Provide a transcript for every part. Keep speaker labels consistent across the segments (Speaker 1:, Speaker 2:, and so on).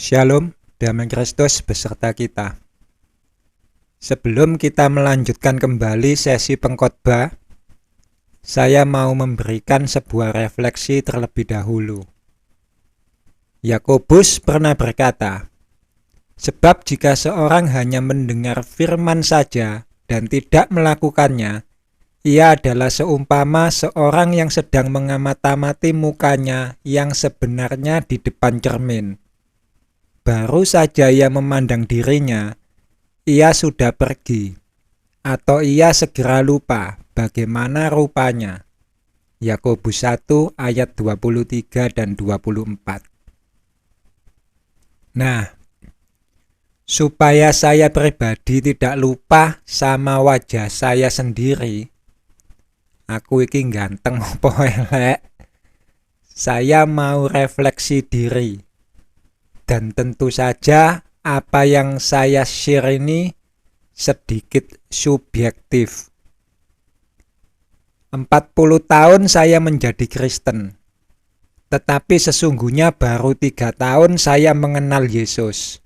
Speaker 1: Shalom, damai Kristus beserta kita. Sebelum kita melanjutkan kembali sesi pengkhotbah, saya mau memberikan sebuah refleksi terlebih dahulu. Yakobus pernah berkata, "Sebab jika seorang hanya mendengar firman saja dan tidak melakukannya, ia adalah seumpama seorang yang sedang mengamati mukanya yang sebenarnya di depan cermin. Baru saja ia memandang dirinya, ia sudah pergi, atau ia segera lupa bagaimana rupanya." Yakobus 1 ayat 23 dan 24. Nah, supaya saya pribadi tidak lupa sama wajah saya sendiri, aku iki ganteng apa elek, saya mau refleksi diri. Dan tentu saja apa yang saya share ini sedikit subjektif. 40 tahun saya menjadi Kristen, tetapi sesungguhnya baru 3 tahun saya mengenal Yesus.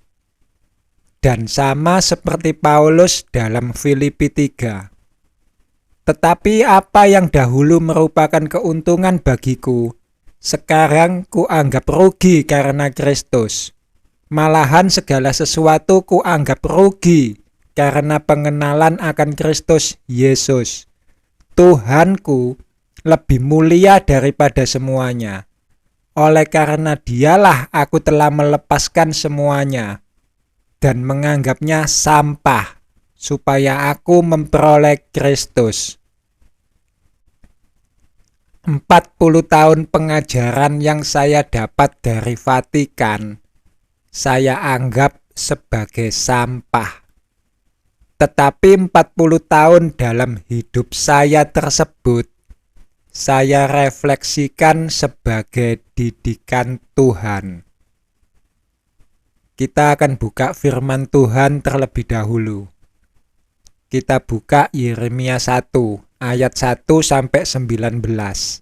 Speaker 1: Dan sama seperti Paulus dalam Filipi 3. Tetapi apa yang dahulu merupakan keuntungan bagiku, sekarang kuanggap rugi karena Kristus. Malahan segala sesuatu kuanggap rugi karena pengenalan akan Kristus Yesus. Tuhanku lebih mulia daripada semuanya. Oleh karena Dialah aku telah melepaskan semuanya dan menganggapnya sampah supaya aku memperoleh Kristus. 40 tahun pengajaran yang saya dapat dari Vatikan, saya anggap sebagai sampah. Tetapi 40 tahun dalam hidup saya tersebut, saya refleksikan sebagai didikan Tuhan. Kita akan buka firman Tuhan terlebih dahulu. Kita buka Yeremia 1 ayat 1 sampai 19.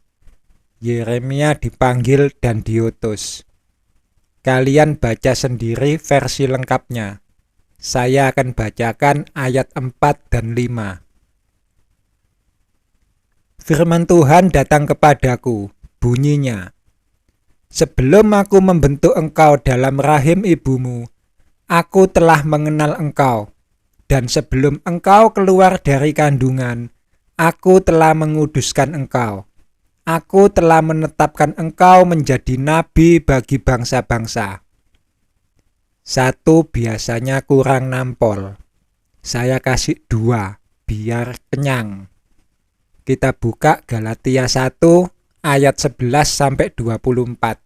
Speaker 1: Yeremia dipanggil dan diutus. Kalian baca sendiri versi lengkapnya. Saya akan bacakan ayat 4 dan 5. Firman Tuhan datang kepadaku, bunyinya, "Sebelum aku membentuk engkau dalam rahim ibumu, aku telah mengenal engkau. Dan sebelum engkau keluar dari kandungan, aku telah menguduskan engkau. Aku telah menetapkan engkau menjadi nabi bagi bangsa-bangsa." Satu biasanya kurang nampol. Saya kasih 2 biar kenyang. Kita buka Galatia 1 ayat 11 sampai 24.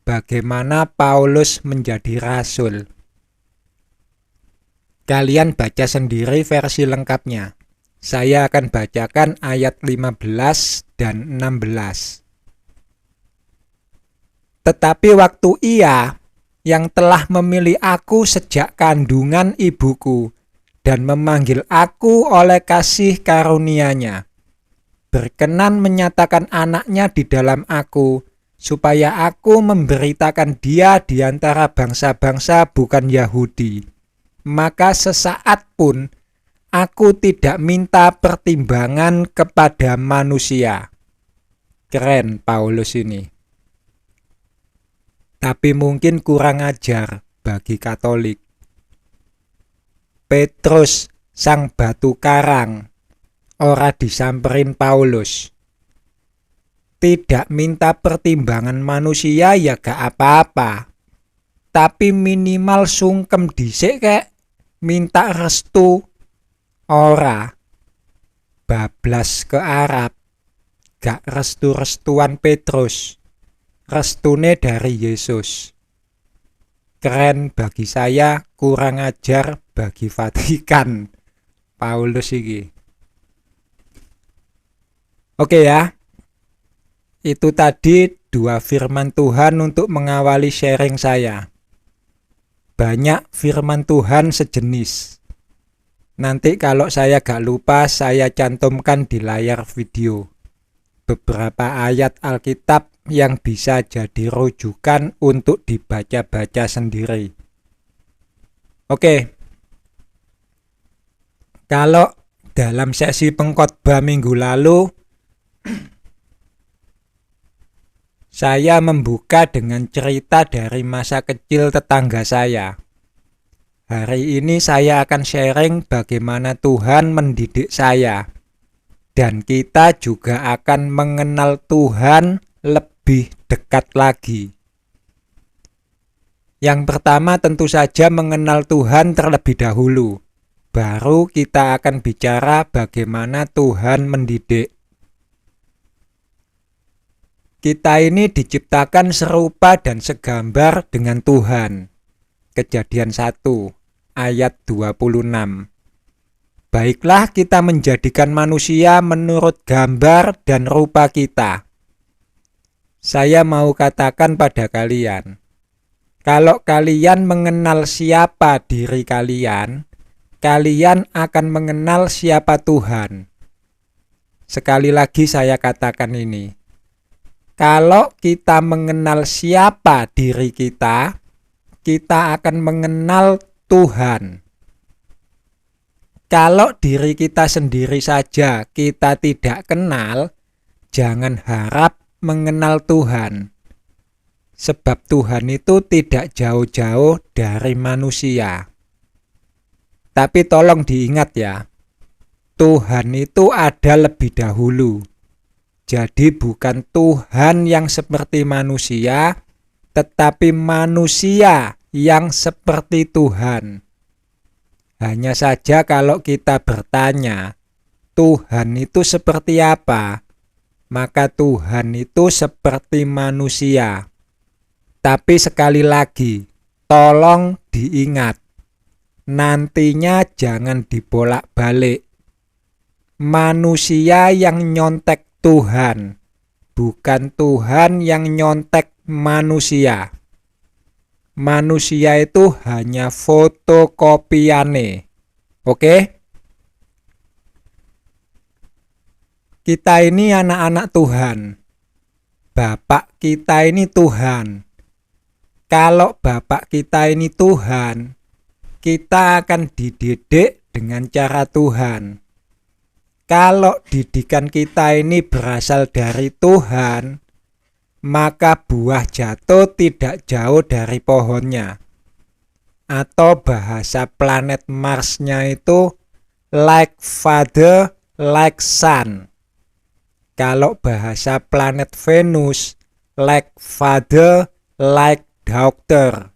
Speaker 1: Bagaimana Paulus menjadi rasul. Kalian baca sendiri versi lengkapnya. Saya akan bacakan ayat 15 dan 16. "Tetapi waktu Ia yang telah memilih aku sejak kandungan ibuku dan memanggil aku oleh kasih karunia-Nya, berkenan menyatakan anaknya di dalam aku, supaya aku memberitakan Dia di antara bangsa-bangsa bukan Yahudi. Maka sesaat pun aku tidak minta pertimbangan kepada manusia." Keren Paulus ini. Tapi mungkin kurang ajar bagi Katolik. Petrus sang batu karang ora disamperin Paulus. Tidak minta pertimbangan manusia ya gak apa-apa. Tapi minimal sungkem dhisik kek. Minta restu ora. Bablas ke Arab. Gak restu-restuan Petrus. Restune dari Yesus. Keren bagi saya, kurang ajar bagi Vatikan. Paulus iki. Oke ya. Itu tadi 2 firman Tuhan untuk mengawali sharing saya. Banyak firman Tuhan sejenis. Nanti kalau saya gak lupa, saya cantumkan di layar video. beberapa ayat Alkitab yang bisa jadi rujukan untuk dibaca-baca sendiri. Oke, kalau dalam sesi pengkhotbah minggu lalu saya membuka dengan cerita dari masa kecil tetangga saya. Hari ini saya akan sharing bagaimana Tuhan mendidik saya. Dan kita juga akan mengenal Tuhan lebih dekat lagi. Yang pertama tentu saja mengenal Tuhan terlebih dahulu. Baru kita akan bicara bagaimana Tuhan mendidik. Kita ini diciptakan serupa dan segambar dengan Tuhan. Kejadian 1 ayat 26. Baiklah kita menjadikan manusia menurut gambar dan rupa kita. Saya mau katakan pada kalian, kalau kalian mengenal siapa diri kalian, kalian akan mengenal siapa Tuhan. Sekali lagi saya katakan ini. Kalau kita mengenal siapa diri kita, kita akan mengenal Tuhan. Kalau diri kita sendiri saja kita tidak kenal, jangan harap mengenal Tuhan. Sebab Tuhan itu tidak jauh-jauh dari manusia. Tapi tolong diingat ya, Tuhan itu ada lebih dahulu. Jadi bukan Tuhan yang seperti manusia, tetapi manusia yang seperti Tuhan. Hanya saja kalau kita bertanya, Tuhan itu seperti apa? Maka Tuhan itu seperti manusia. Tapi sekali lagi, tolong diingat, nantinya jangan dibolak-balik. Manusia yang nyontek Tuhan, bukan Tuhan yang nyontek manusia. Manusia itu hanya fotokopiane. Oke? Kita ini anak-anak Tuhan. Bapak kita ini Tuhan. Kalau bapak kita ini Tuhan, kita akan dididik dengan cara Tuhan. Kalau didikan kita ini berasal dari Tuhan, maka buah jatuh tidak jauh dari pohonnya. Atau bahasa planet Mars-nya itu like father, like son. Kalau bahasa planet Venus, like father, like daughter.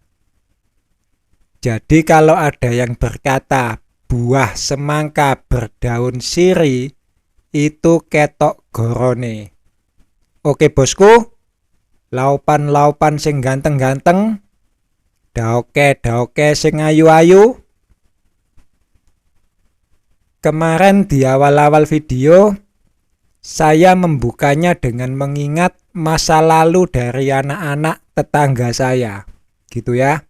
Speaker 1: Jadi kalau ada yang berkata buah semangka berdaun siri, itu ketok gorone. Oke bosku, laupan-laupan sing ganteng-ganteng, daoke-daoke sing ayu-ayu. Kemarin di awal-awal video, saya membukanya dengan mengingat masa lalu dari anak-anak tetangga saya, gitu ya.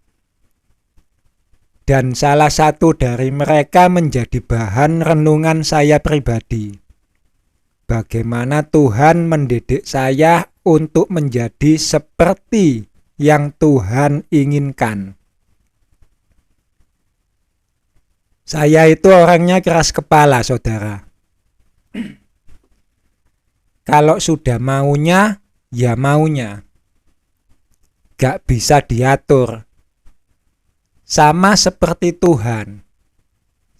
Speaker 1: Dan salah satu dari mereka menjadi bahan renungan saya pribadi. Bagaimana Tuhan mendidik saya untuk menjadi seperti yang Tuhan inginkan. Saya itu orangnya keras kepala, saudara. Kalau sudah maunya, ya maunya. Gak bisa diatur. Sama seperti Tuhan.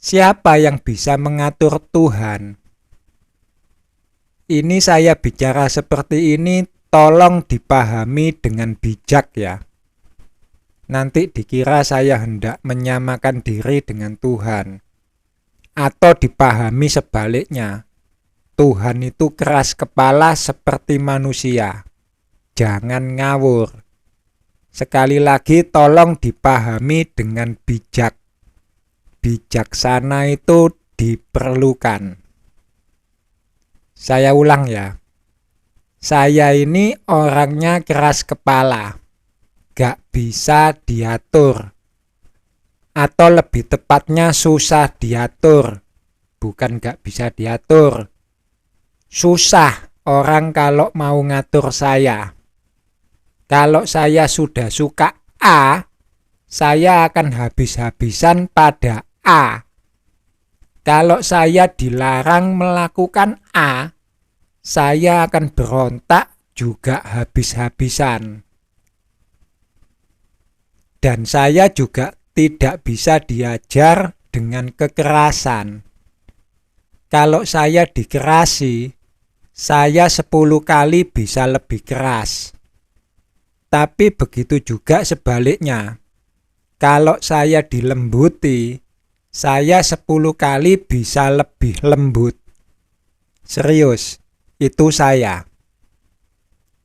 Speaker 1: Siapa yang bisa mengatur Tuhan? Ini saya bicara seperti ini, tolong dipahami dengan bijak ya. Nanti dikira saya hendak menyamakan diri dengan Tuhan. Atau dipahami sebaliknya. Tuhan itu keras kepala seperti manusia. Jangan ngawur. Sekali lagi tolong dipahami dengan bijak. Bijaksana itu diperlukan. Saya ulang ya. Saya ini orangnya keras kepala. Gak bisa diatur. Atau lebih tepatnya susah diatur. Bukan gak bisa diatur. Susah orang kalau mau ngatur saya. Kalau saya sudah suka A, saya akan habis-habisan pada A. Kalau saya dilarang melakukan A, saya akan berontak juga habis-habisan. Dan saya juga tidak bisa diajar dengan kekerasan. Kalau saya dikerasi, saya 10 kali bisa lebih keras. Tapi begitu juga sebaliknya. Kalau saya dilembuti, saya 10 kali bisa lebih lembut. Serius, itu saya.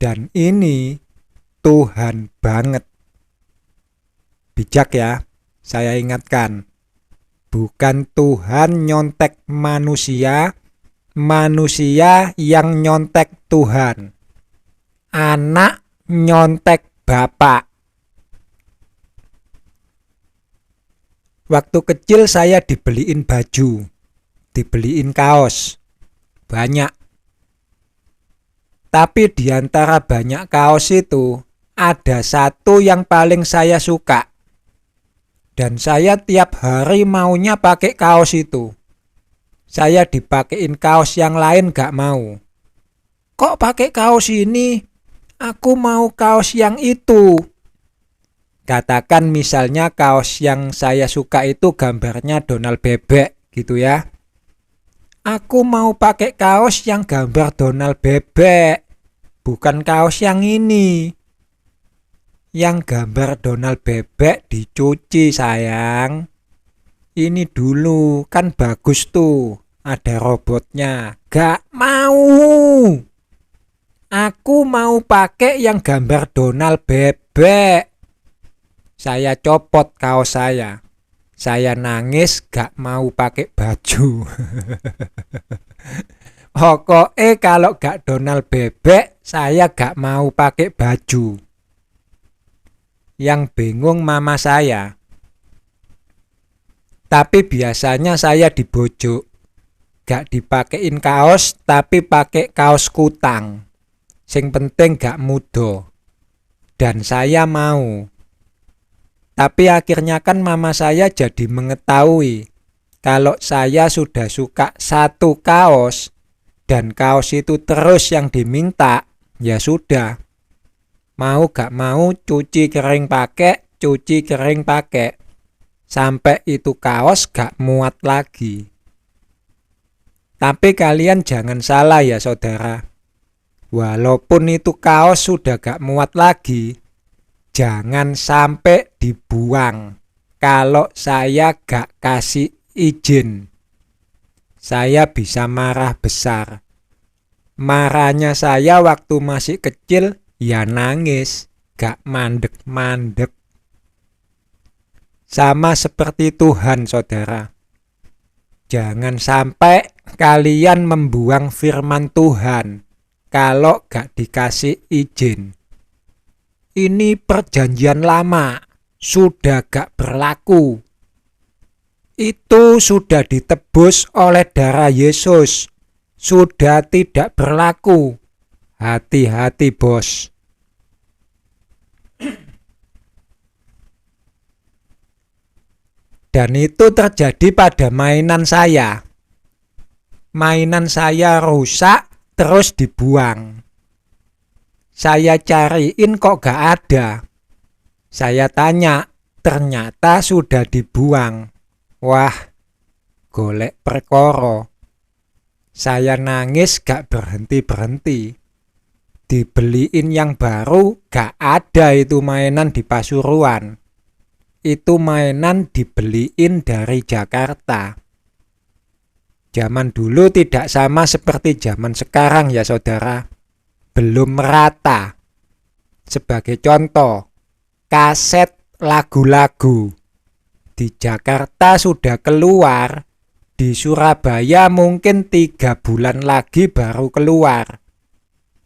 Speaker 1: Dan ini Tuhan banget. Bijak ya, saya ingatkan. Bukan Tuhan nyontek manusia, manusia yang nyontek Tuhan. Anak nyontek bapak. Waktu kecil saya dibeliin baju, dibeliin kaos. Banyak. Tapi di antara banyak kaos itu, ada satu yang paling saya suka. Dan saya tiap hari maunya pakai kaos itu. Saya dipakein kaos yang lain gak mau. Kok pakai kaos ini? Aku mau kaos yang itu. Katakan misalnya kaos yang saya suka itu gambarnya Donald Bebek gitu ya. Aku mau pakai kaos yang gambar Donald Bebek. Bukan kaos yang ini. Yang gambar Donald Bebek dicuci sayang. Ini dulu kan bagus tuh. Ada robotnya. Gak mau. Aku mau pakai yang gambar Donald Bebek. Saya copot kaos saya. Saya nangis gak mau pakai baju. Pokoknya kalau gak Donald Bebek, saya gak mau pakai baju. Yang bingung mama saya. Tapi biasanya saya dibujuk. Gak dipakein kaos, tapi pakai kaos kutang. Sing penting gak mudo. Dan saya mau. Tapi akhirnya kan mama saya jadi mengetahui kalau saya sudah suka satu kaos dan kaos itu terus yang diminta, ya sudah. Mau gak mau cuci kering pakai, cuci kering pakai. Sampai itu kaos gak muat lagi. Tapi kalian jangan salah ya saudara. Walaupun itu kaos sudah gak muat lagi, jangan sampai dibuang kalau saya gak kasih izin. Saya bisa marah besar. Marahnya saya waktu masih kecil, ya nangis, gak mandek-mandek. Sama seperti Tuhan, saudara. Jangan sampai kalian membuang firman Tuhan kalau gak dikasih izin. Ini perjanjian lama, sudah gak berlaku. Itu sudah ditebus oleh darah Yesus, sudah tidak berlaku. Hati-hati bos. Dan itu terjadi pada mainan saya. Mainan saya rusak terus dibuang. Saya cariin kok gak ada. Saya tanya, ternyata sudah dibuang. Wah, golek perkara. Saya nangis gak berhenti-berhenti. Dibeliin yang baru, gak ada itu mainan di Pasuruan. Itu mainan dibeliin dari Jakarta. Zaman dulu tidak sama seperti zaman sekarang ya saudara. Belum merata. Sebagai contoh, kaset lagu-lagu. Di Jakarta sudah keluar, di Surabaya mungkin 3 bulan lagi baru keluar.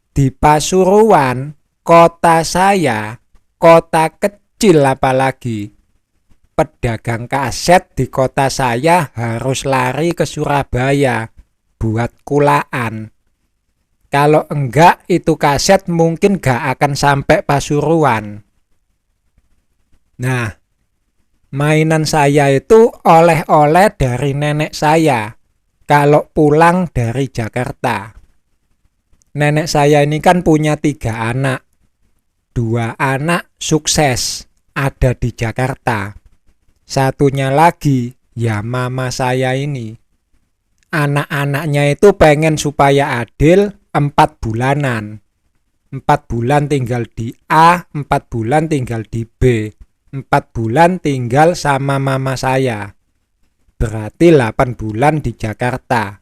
Speaker 1: Di Pasuruan, kota saya, kota kecil apalagi, pedagang kaset di kota saya harus lari ke Surabaya buat kulaan. Kalau enggak, itu kaset mungkin gak akan sampai Pasuruan. Nah, mainan saya itu oleh-oleh dari nenek saya kalau pulang dari Jakarta. Nenek saya ini kan punya 3 anak. 2 anak sukses ada di Jakarta. Satunya lagi ya mama saya ini. Anak-anaknya itu pengen supaya adil 4 bulanan. 4 bulan tinggal di A, 4 bulan tinggal di B. 4 bulan tinggal sama mama saya. Berarti 8 bulan di Jakarta.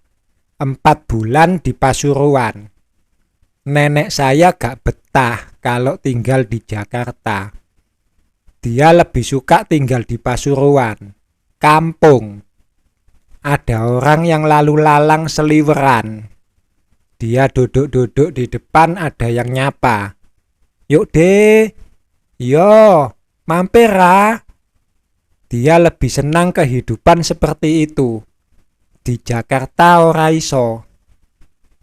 Speaker 1: 4 bulan di Pasuruan. Nenek saya gak betah kalau tinggal di Jakarta. Dia lebih suka tinggal di Pasuruan, kampung. Ada orang yang lalu lalang seliweran. Dia duduk-duduk di depan, ada yang nyapa. Yuk deh, yo, mampir ah. Dia lebih senang kehidupan seperti itu. Di Jakarta ora iso.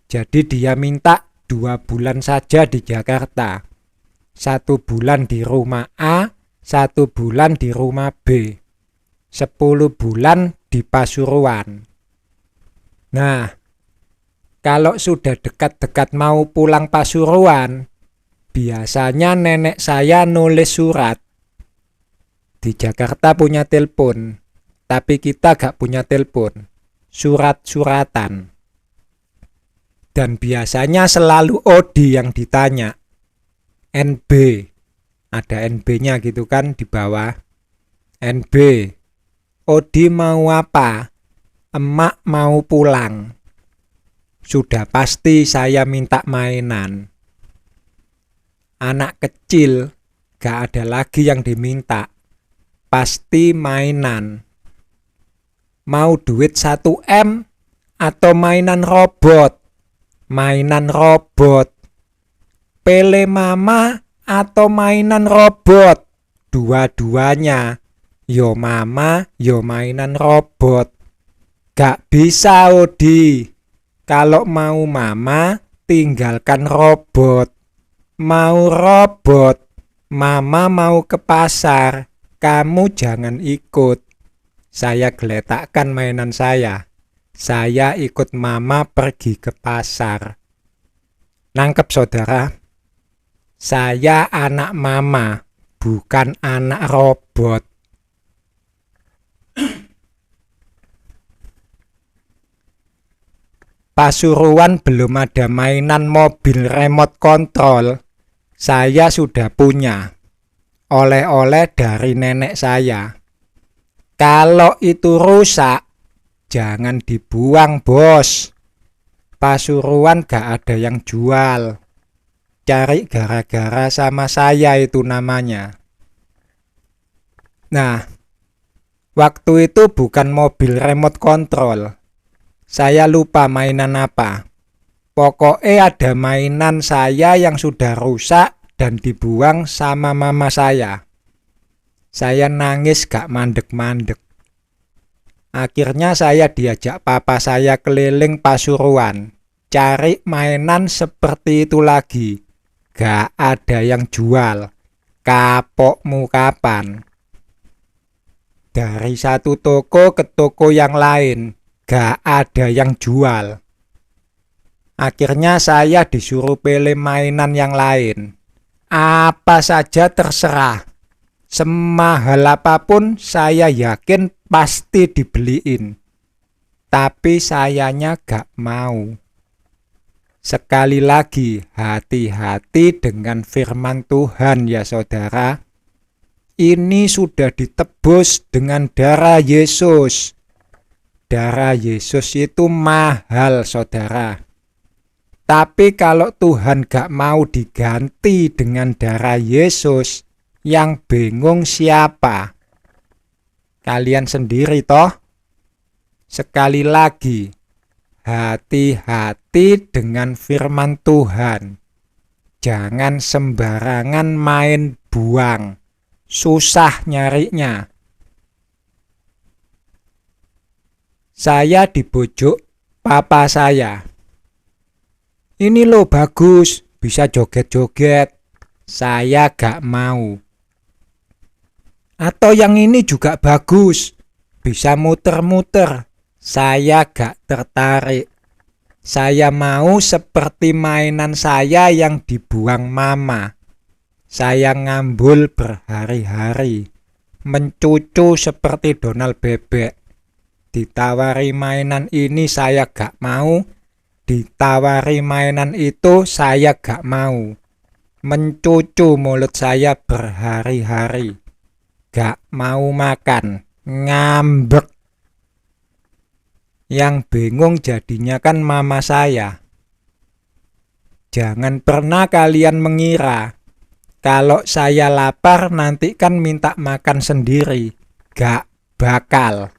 Speaker 1: Jadi dia minta 2 bulan saja di Jakarta. 1 bulan di rumah A, 1 bulan di rumah B. 10 bulan di Pasuruan. Nah, kalau sudah dekat-dekat mau pulang Pasuruan, biasanya nenek saya nulis surat. Di Jakarta punya telepon, tapi kita gak punya telepon. Surat-suratan. Dan biasanya selalu Odi yang ditanya. NB. Ada NB-nya gitu kan di bawah. NB. Odi mau apa? Emak mau pulang. Sudah pasti saya minta mainan. Anak kecil gak ada lagi yang diminta. Pasti mainan. Mau duit 1M atau mainan robot? Mainan robot. Pele mama atau mainan robot? Dua-duanya. Yo mama, yo mainan robot. Gak bisa Odi. Kalau mau mama, tinggalkan robot. Mau robot, mama mau ke pasar. Kamu jangan ikut. Saya geletakkan mainan saya. Saya ikut mama pergi ke pasar. Nangkep saudara? Saya anak mama, bukan anak robot. Pasuruan belum ada mainan mobil remote control. Saya sudah punya. Oleh-oleh dari nenek saya. Kalau itu rusak, jangan dibuang bos. Pasuruan gak ada yang jual. Cari gara-gara sama saya itu namanya. Nah, waktu itu bukan mobil remote control. Saya lupa mainan apa. Pokoknya ada mainan saya yang sudah rusak dan dibuang sama mama saya. Saya nangis gak mandek-mandek. Akhirnya saya diajak papa saya keliling Pasuruan. Cari mainan seperti itu lagi. Gak ada yang jual. Kapokmu kapan? Dari satu toko ke toko yang lain. Gak ada yang jual. Akhirnya saya disuruh pilih mainan yang lain. Apa saja terserah. Semahal apapun saya yakin pasti dibeliin. Tapi sayanya gak mau. Sekali lagi, hati-hati dengan firman Tuhan ya saudara. Ini sudah ditebus dengan darah Yesus. Darah Yesus itu mahal saudara. Tapi kalau Tuhan gak mau diganti dengan darah Yesus, yang bingung siapa? Kalian sendiri toh? Sekali lagi, hati-hati dengan firman Tuhan. Jangan sembarangan main buang. Susah nyarinya. Saya dibujuk papa saya. Ini loh bagus, bisa joget-joget. Saya gak mau. Atau yang ini juga bagus, bisa muter-muter. Saya gak tertarik. Saya mau seperti mainan saya yang dibuang mama. Saya ngambul berhari-hari, mencucu seperti Donald Bebek. Ditawari mainan ini saya gak mau, ditawari mainan itu saya gak mau. Mencucu mulut saya berhari-hari. Gak mau makan, ngambek. Yang bingung jadinya kan mama saya. Jangan pernah kalian mengira kalau saya lapar nanti kan minta makan sendiri. Gak bakal.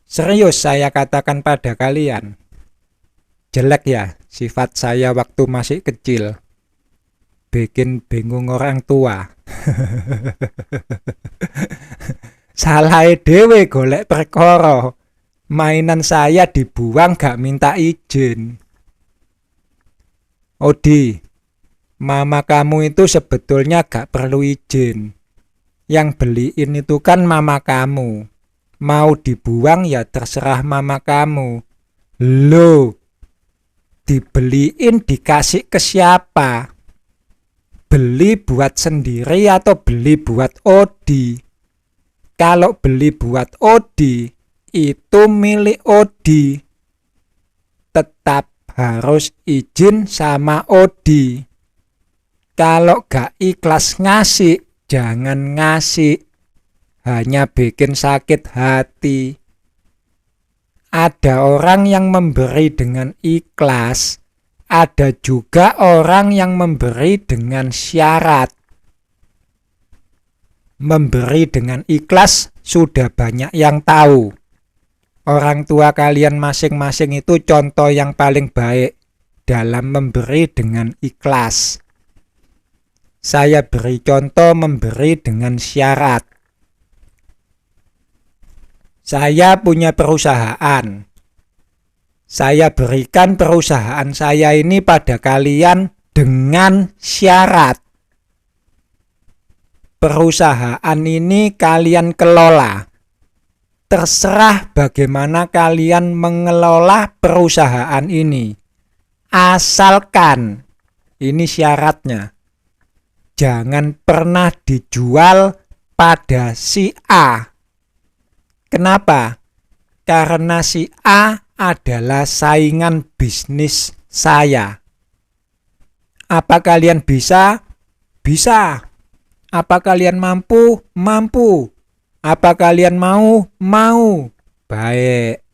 Speaker 1: Serius saya katakan pada kalian. Jelek ya sifat saya waktu masih kecil. Bikin bingung orang tua. Salah dhewe golek perkara. Mainan saya dibuang gak minta izin. Odi, mama kamu itu sebetulnya gak perlu izin. Yang beliin itu kan mama kamu. Mau dibuang ya terserah mama kamu. Loh, dibeliin dikasih ke siapa? Beli buat sendiri atau beli buat Odi? Kalau beli buat Odi, itu milik Odi. Tetap harus izin sama Odi. Kalau gak ikhlas ngasih, jangan ngasih. Hanya bikin sakit hati. Ada orang yang memberi dengan ikhlas. Ada juga orang yang memberi dengan syarat. Memberi dengan ikhlas sudah banyak yang tahu. Orang tua kalian masing-masing itu contoh yang paling baik dalam memberi dengan ikhlas. Saya beri contoh memberi dengan syarat. Saya punya perusahaan. Saya berikan perusahaan saya ini pada kalian dengan syarat. Perusahaan ini kalian kelola. Terserah bagaimana kalian mengelola perusahaan ini. Asalkan, ini syaratnya, jangan pernah dijual pada si A. Kenapa? Karena si A adalah saingan bisnis saya. Apa kalian bisa? Bisa. Apa kalian mampu? Mampu. Apa kalian mau? Mau. Baik.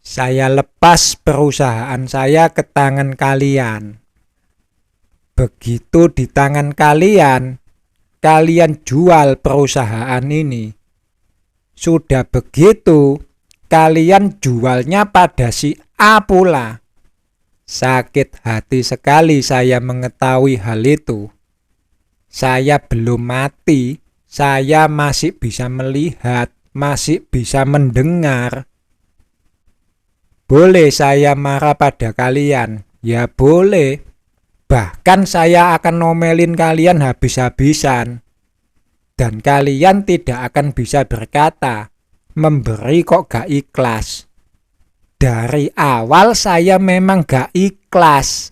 Speaker 1: Saya lepas perusahaan saya ke tangan kalian. Begitu di tangan kalian, kalian jual perusahaan ini. Sudah begitu, kalian jualnya pada si A pula. Sakit hati sekali saya mengetahui hal itu. Saya belum mati, saya masih bisa melihat, masih bisa mendengar. Boleh saya marah pada kalian? Ya boleh. Bahkan saya akan nomelin kalian habis-habisan. Dan kalian tidak akan bisa berkata, memberi kok gak ikhlas. Dari awal saya memang gak ikhlas.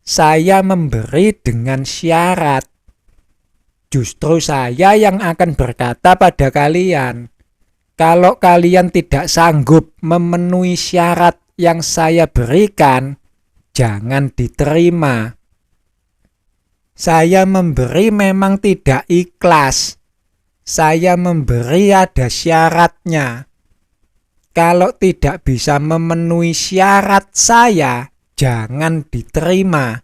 Speaker 1: Saya memberi dengan syarat. Justru saya yang akan berkata pada kalian, kalau kalian tidak sanggup memenuhi syarat yang saya berikan, jangan diterima. Saya memberi memang tidak ikhlas. Saya memberi ada syaratnya. Kalau tidak bisa memenuhi syarat saya, jangan diterima.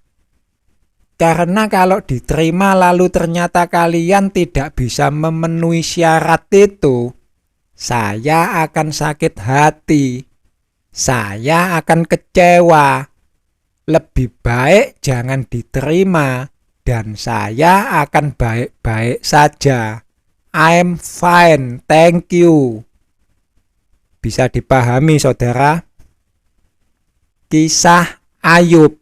Speaker 1: Karena kalau diterima lalu ternyata kalian tidak bisa memenuhi syarat itu, saya akan sakit hati. Saya akan kecewa. Lebih baik jangan diterima. Dan saya akan baik-baik saja. I'm fine, thank you. Bisa dipahami saudara? Kisah Ayub.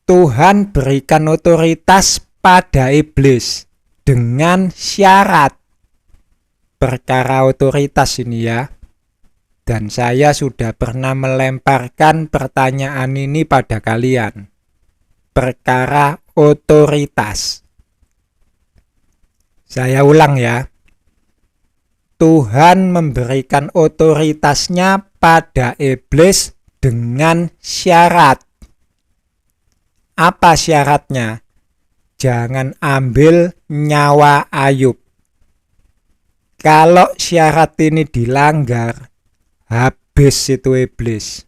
Speaker 1: Tuhan berikan otoritas pada iblis dengan syarat. Perkara otoritas ini ya. Dan saya sudah pernah melemparkan pertanyaan ini pada kalian. Perkara otoritas. Saya ulang ya. Tuhan memberikan otoritasnya pada iblis dengan syarat. Apa syaratnya? Jangan ambil nyawa Ayub. Kalau syarat ini dilanggar, habis itu iblis.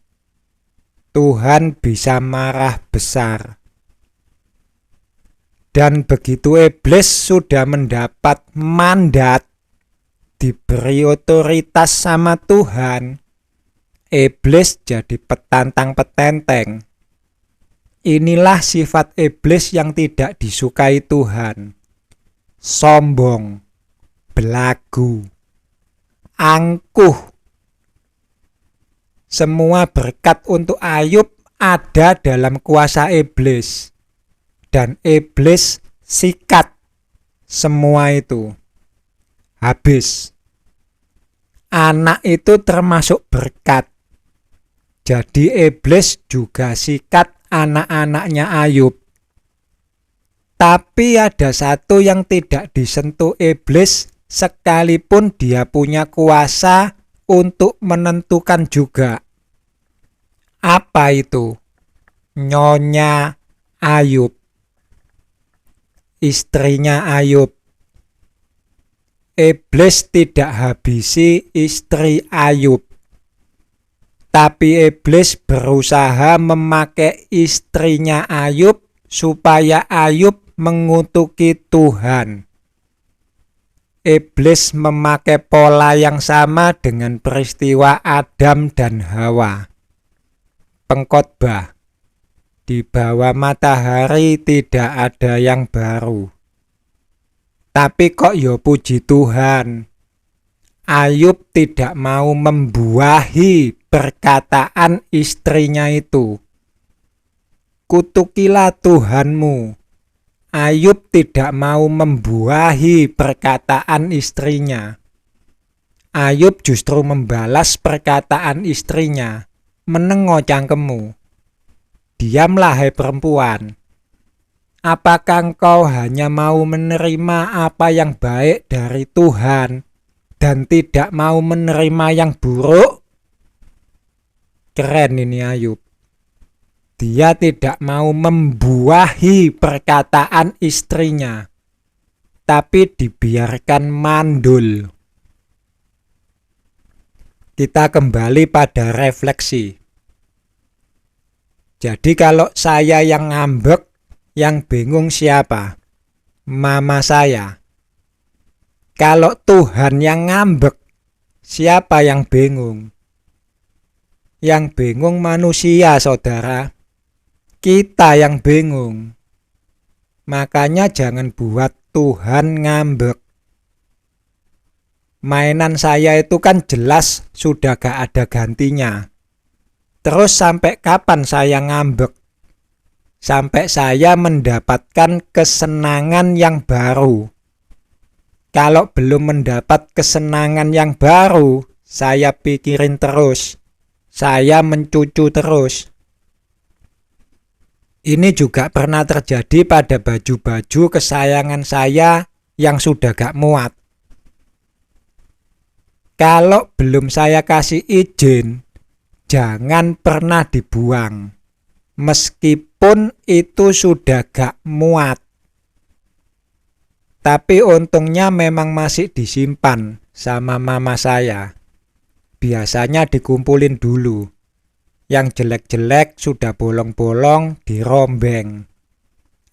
Speaker 1: Tuhan bisa marah besar. Dan begitu iblis sudah mendapat mandat, diberi otoritas sama Tuhan, iblis jadi petantang petenteng. Inilah sifat iblis yang tidak disukai Tuhan. Sombong, belagu, angkuh. Semua berkat untuk Ayub ada dalam kuasa iblis. Dan iblis sikat semua itu. Habis. Anak itu termasuk berkat. Jadi iblis juga sikat anak-anaknya Ayub. Tapi ada satu yang tidak disentuh iblis sekalipun dia punya kuasa untuk menentukan juga. Apa itu? Nyonya Ayub. Istrinya Ayub. Iblis tidak habisi istri Ayub. Tapi iblis berusaha memakai istrinya Ayub supaya Ayub mengutuki Tuhan. Iblis memakai pola yang sama dengan peristiwa Adam dan Hawa. Pengkhotbah. Di bawah matahari tidak ada yang baru. Tapi kok ya puji Tuhan, Ayub tidak mau membuahi perkataan istrinya itu. Kutukilah Tuhanmu. Ayub tidak mau membuahi perkataan istrinya. Ayub justru membalas perkataan istrinya. Menengo cangkemmu. Diamlah hai perempuan. Apakah engkau hanya mau menerima apa yang baik dari Tuhan dan tidak mau menerima yang buruk? Keren ini Ayub. Dia tidak mau membuahi perkataan istrinya, tapi dibiarkan mandul. Kita kembali pada refleksi. Jadi kalau saya yang ngambek, yang bingung siapa? Mama saya. Kalau Tuhan yang ngambek, siapa yang bingung? Yang bingung manusia, saudara. Kita yang bingung. Makanya jangan buat Tuhan ngambek. Mainan saya itu kan jelas sudah gak ada gantinya. Terus sampai kapan saya ngambek? Sampai saya mendapatkan kesenangan yang baru. Kalau belum mendapat kesenangan yang baru, saya pikirin terus. Saya mencucu terus. Ini juga pernah terjadi pada baju-baju kesayangan saya yang sudah gak muat. Kalau belum saya kasih izin, jangan pernah dibuang. Meskipun itu sudah gak muat. Tapi untungnya memang masih disimpan sama mama saya. Biasanya dikumpulin dulu. Yang jelek-jelek sudah bolong-bolong dirombeng.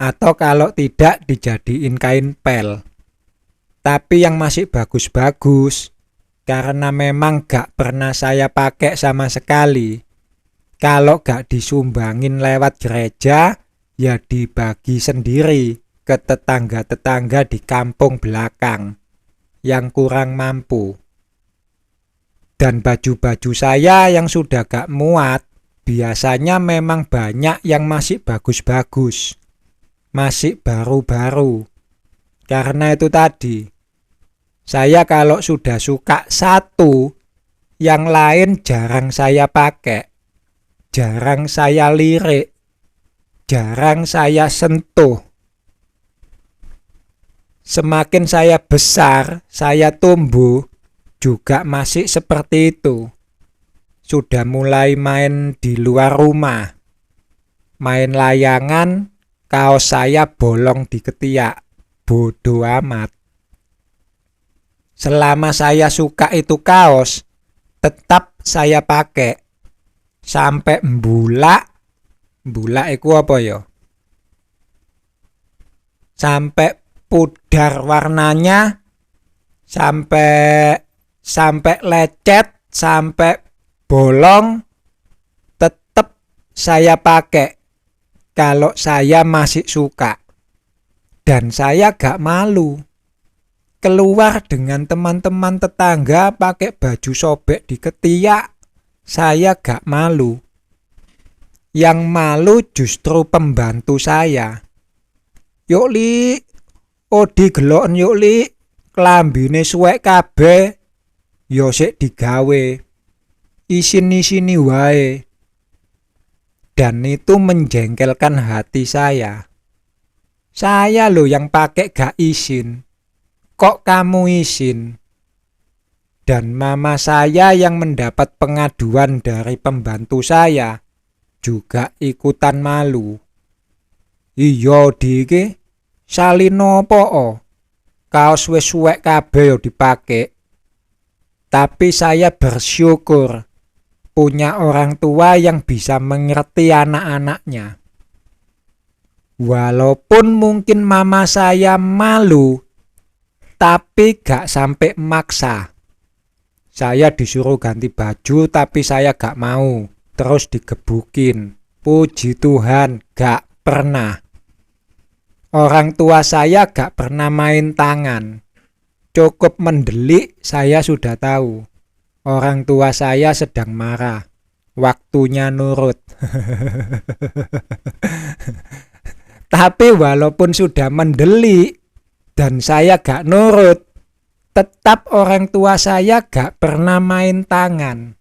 Speaker 1: Atau kalau tidak dijadiin kain pel. Tapi yang masih bagus-bagus, karena memang gak pernah saya pakai sama sekali. Kalau gak disumbangin lewat gereja, ya dibagi sendiri ke tetangga-tetangga di kampung belakang yang kurang mampu. Dan baju-baju saya yang sudah gak muat, biasanya memang banyak yang masih bagus-bagus, masih baru-baru. Karena itu tadi, saya kalau sudah suka satu, yang lain jarang saya pakai, jarang saya lirik, jarang saya sentuh. Semakin saya besar, saya tumbuh, juga masih seperti itu. Sudah mulai main di luar rumah, main layangan, kaos saya bolong di ketiak, bodoh amat. Selama saya suka itu kaos, tetap saya pakai. Sampai mbulak itu apa ya? Sampai pudar warnanya, sampai lecet, sampai bolong, tetap saya pakai kalau saya masih suka. Dan saya gak malu keluar dengan teman-teman tetangga pakai baju sobek di ketiak. Saya gak malu. Yang malu justru pembantu saya. Yuk li, odi geloken yuk li, klambine suwek kabeh, yo sik digawe. Isin-isini wae. Dan itu menjengkelkan hati saya. Saya loh yang pakai gak izin. Kok kamu izin? Dan mama saya yang mendapat pengaduan dari pembantu saya juga ikutan malu. Iya dike, salino po, kaos wis suwek kabeh yo dipake. Tapi saya bersyukur punya orang tua yang bisa mengerti anak-anaknya. Walaupun mungkin mama saya malu, tapi gak sampai maksa. Saya disuruh ganti baju tapi saya gak mau, terus digebukin. Puji Tuhan, gak pernah. Orang tua saya gak pernah main tangan. Cukup mendelik saya sudah tahu. Orang tua saya sedang marah. Waktunya nurut. Tapi walaupun sudah mendelik dan saya gak nurut, tetap orang tua saya gak pernah main tangan.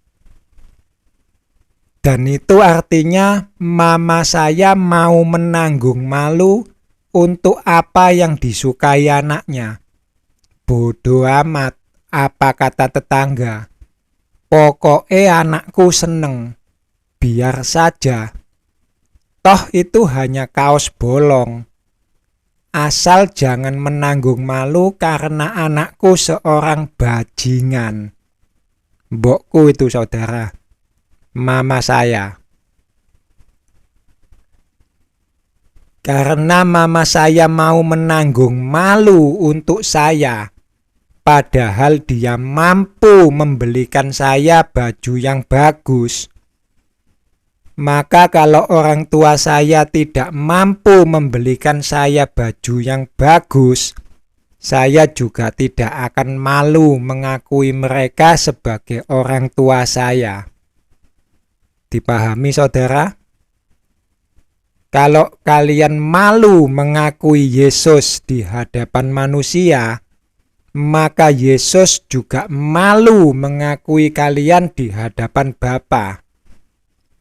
Speaker 1: Dan itu artinya mama saya mau menanggung malu untuk apa yang disukai anaknya. Bodoh amat apa kata tetangga. Pokoknya anakku seneng. Biar saja. Toh itu hanya kaos bolong. Asal jangan menanggung malu karena anakku seorang bajingan. Mbokku itu saudara. Mama saya. Karena mama saya mau menanggung malu untuk saya. Padahal dia mampu membelikan saya baju yang bagus. Maka kalau orang tua saya tidak mampu membelikan saya baju yang bagus, saya juga tidak akan malu mengakui mereka sebagai orang tua saya. Dipahami saudara? Kalau kalian malu mengakui Yesus di hadapan manusia, maka Yesus juga malu mengakui kalian di hadapan Bapa.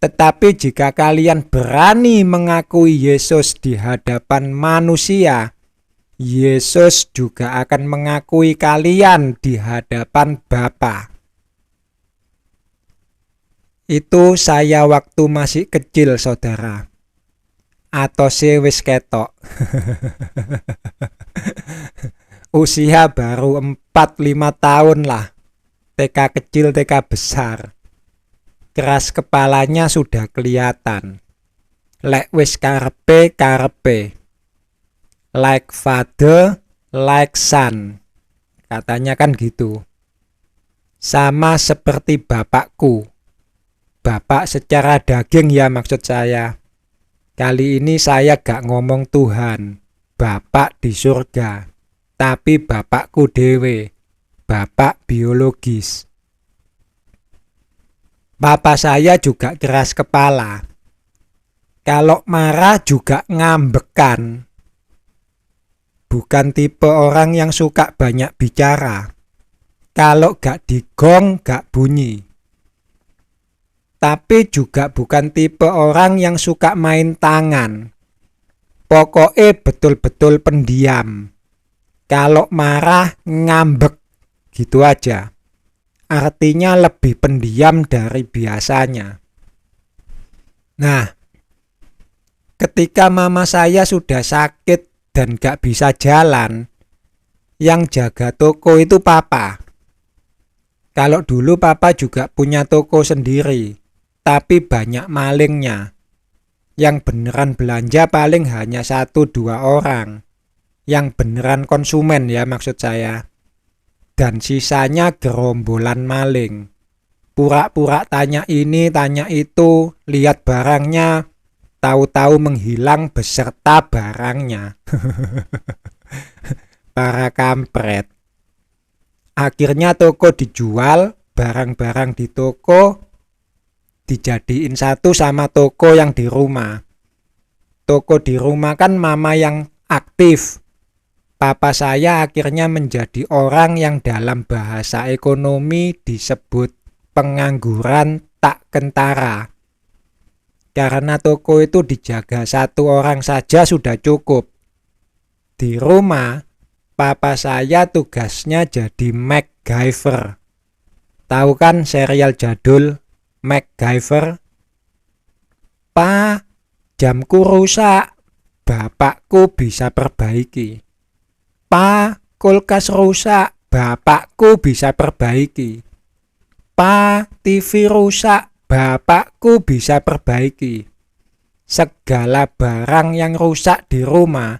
Speaker 1: Tetapi jika kalian berani mengakui Yesus di hadapan manusia, Yesus juga akan mengakui kalian di hadapan Bapa. Itu saya waktu masih kecil, saudara. Atau wis ketok. Usia baru 4-5 tahun lah. TK kecil, TK besar. Keras kepalanya sudah kelihatan. Lek wis karepe. Like father, like son. Katanya kan gitu. Sama seperti bapakku. Bapak secara daging ya maksud saya. Kali ini saya gak ngomong Tuhan. Bapak di surga. Tapi bapakku dewe. Bapak biologis. Papa saya juga keras kepala. Kalau marah juga ngambekan. Bukan tipe orang yang suka banyak bicara. Kalau gak digong gak bunyi. Tapi juga bukan tipe orang yang suka main tangan. Pokoknya betul-betul pendiam. Kalau marah ngambek gitu aja. Artinya lebih pendiam dari biasanya. Nah, ketika mama saya sudah sakit dan gak bisa jalan, yang jaga toko itu papa. Kalau dulu papa juga punya toko sendiri, tapi banyak malingnya. Yang beneran belanja paling hanya 1-2 orang. Yang beneran konsumen ya maksud saya. Dan sisanya gerombolan maling. Pura-pura tanya ini, tanya itu, lihat barangnya, tahu-tahu menghilang beserta barangnya. Para kampret. Akhirnya toko dijual, barang-barang di toko dijadiin satu sama toko yang di rumah. Toko di rumah kan mama yang aktif. Papa saya akhirnya menjadi orang yang dalam bahasa ekonomi disebut pengangguran tak kentara. Karena toko itu dijaga 1 orang saja sudah cukup. Di rumah, papa saya tugasnya jadi MacGyver. Tahu kan serial jadul MacGyver? Pa, jamku rusak. Bapakku bisa perbaiki. Pa, kulkas rusak. Bapakku bisa perbaiki. Pa, TV rusak. Bapakku bisa perbaiki. Segala barang yang rusak di rumah,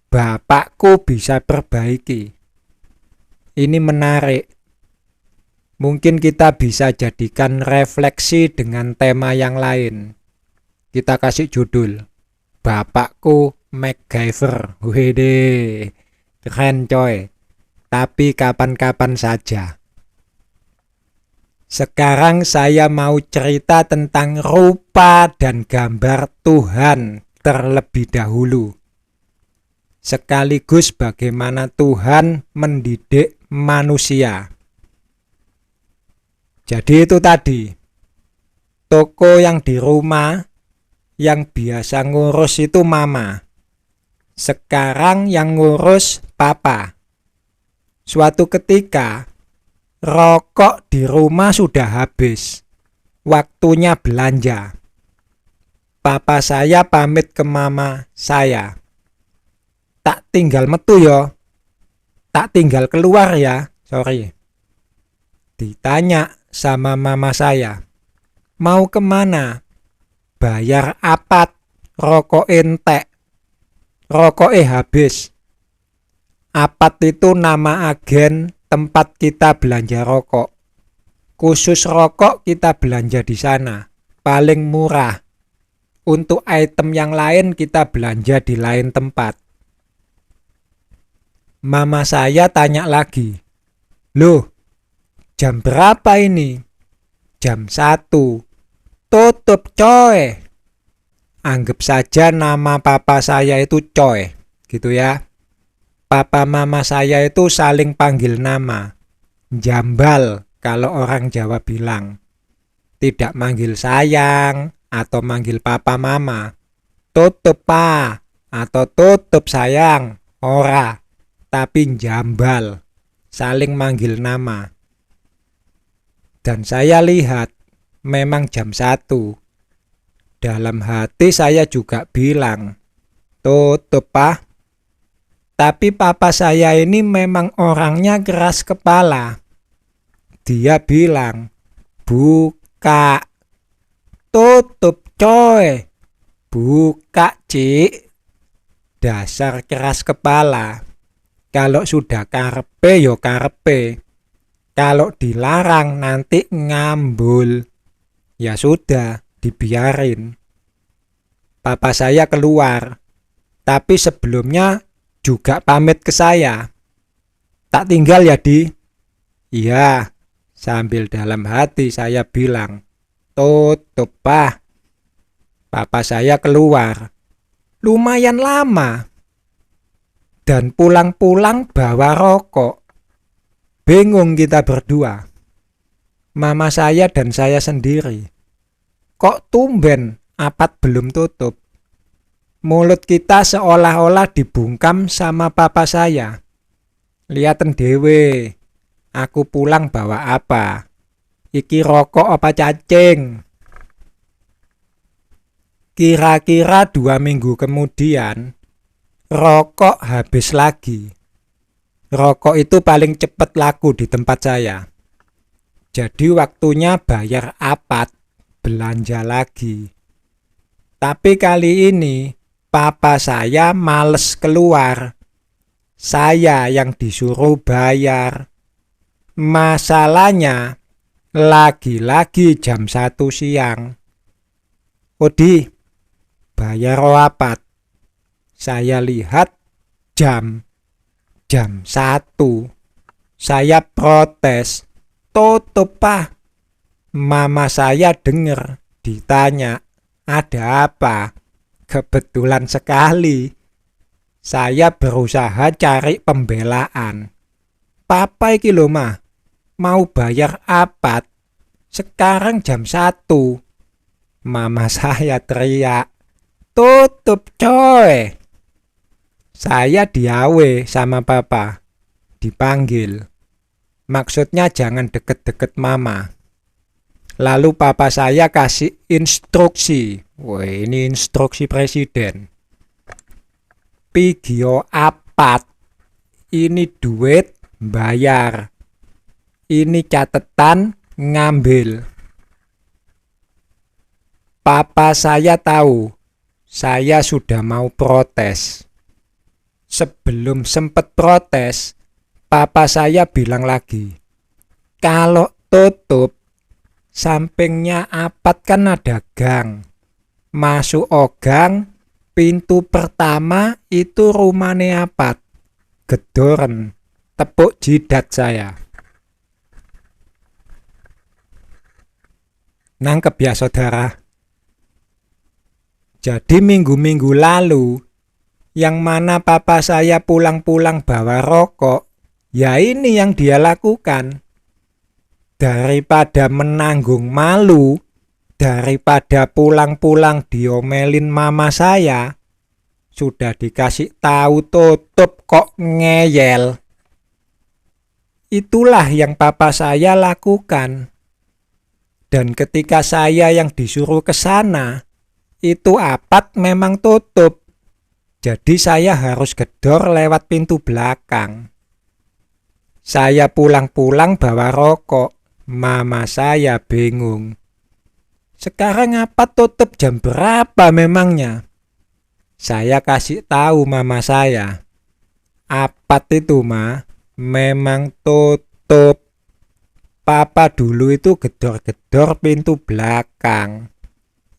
Speaker 1: bapakku bisa perbaiki. Ini menarik. Mungkin kita bisa jadikan refleksi dengan tema yang lain. Kita kasih judul, Bapakku MacGyver. Wede, keren coy. Tapi kapan-kapan saja. Sekarang saya mau cerita tentang rupa dan gambar Tuhan terlebih dahulu. Sekaligus bagaimana Tuhan mendidik manusia. Jadi itu tadi, toko yang di rumah yang biasa ngurus itu mama. Sekarang yang ngurus papa. Suatu ketika, rokok di rumah sudah habis. Waktunya belanja. Papa saya pamit ke mama saya. Tak tinggal metu yo. Tak tinggal keluar ya. Sorry. Ditanya sama mama saya. Mau kemana? Bayar apat. Rokok entek. Rokok habis. Apat itu nama agen tempat kita belanja rokok. Khusus rokok kita belanja di sana. Paling murah. Untuk item yang lain kita belanja di lain tempat. Mama saya tanya lagi. Loh, jam berapa ini? Jam 1. Tutup coy. Anggap saja nama papa saya itu coy. Gitu ya. Papa mama saya itu saling panggil nama. Jambal kalau orang Jawa bilang. Tidak manggil sayang atau manggil papa mama. Tutup pa atau tutup sayang. Ora, tapi jambal. Saling manggil nama. Dan saya lihat memang jam 1. Dalam hati saya juga bilang, tutup pa. Tapi papa saya ini memang orangnya keras kepala. Dia bilang, buka. Tutup coy. Buka cik. Dasar keras kepala. Kalau sudah karepe yo karepe. Kalau dilarang nanti ngambul. Ya sudah, dibiarin. Papa saya keluar. Tapi sebelumnya juga pamit ke saya. Tak tinggal ya di? Iya, sambil dalam hati saya bilang, Tutup, Pak. Papa saya keluar. Lumayan lama. Dan pulang-pulang bawa rokok. Bingung kita berdua. Mama saya dan saya sendiri. Kok tumben apat belum tutup? Mulut kita seolah-olah dibungkam sama papa saya. Liaten dewe, aku pulang bawa apa? Iki rokok apa cacing? Kira-kira 2 minggu kemudian, rokok habis lagi. Rokok itu paling cepat laku di tempat saya. Jadi waktunya bayar apat, belanja lagi. Tapi kali ini, papa saya males keluar. Saya yang disuruh bayar. Masalahnya, lagi-lagi jam 1 siang. Odi, bayar apat. Saya lihat jam 1. Saya protes. Tutup, Pak. Mama saya dengar, ditanya, ada apa? Kebetulan sekali. Saya berusaha cari pembelaan. Papa iki lho, Mah, mau bayar apat. Sekarang jam 1. Mama saya teriak, tutup coy. Saya diawe sama papa, dipanggil. Maksudnya jangan deket-deket mama. Lalu papa saya kasih instruksi. Wah, ini instruksi presiden. Pigio apat. Ini duit bayar. Ini catatan ngambil. Papa saya tahu, saya sudah mau protes. Sebelum sempat protes, papa saya bilang lagi, kalau tutup, sampingnya apat kan ada gang. Masuk gang, pintu pertama itu rumahnya apat. Gedoren, tepuk jidat saya. Nangkep ya saudara? Jadi minggu-minggu lalu, yang mana papa saya pulang-pulang bawa rokok, ya ini yang dia lakukan. Daripada menanggung malu, daripada pulang-pulang diomelin mama saya, sudah dikasih tahu tutup kok ngeyel. Itulah yang papa saya lakukan. Dan ketika saya yang disuruh ke sana, itu apat memang tutup. Jadi saya harus gedor lewat pintu belakang. Saya pulang-pulang bawa rokok. Mama saya bingung. Sekarang apat tutup jam berapa memangnya? Saya kasih tahu mama saya. Apat itu mah memang tutup. Papa dulu itu gedor-gedor pintu belakang.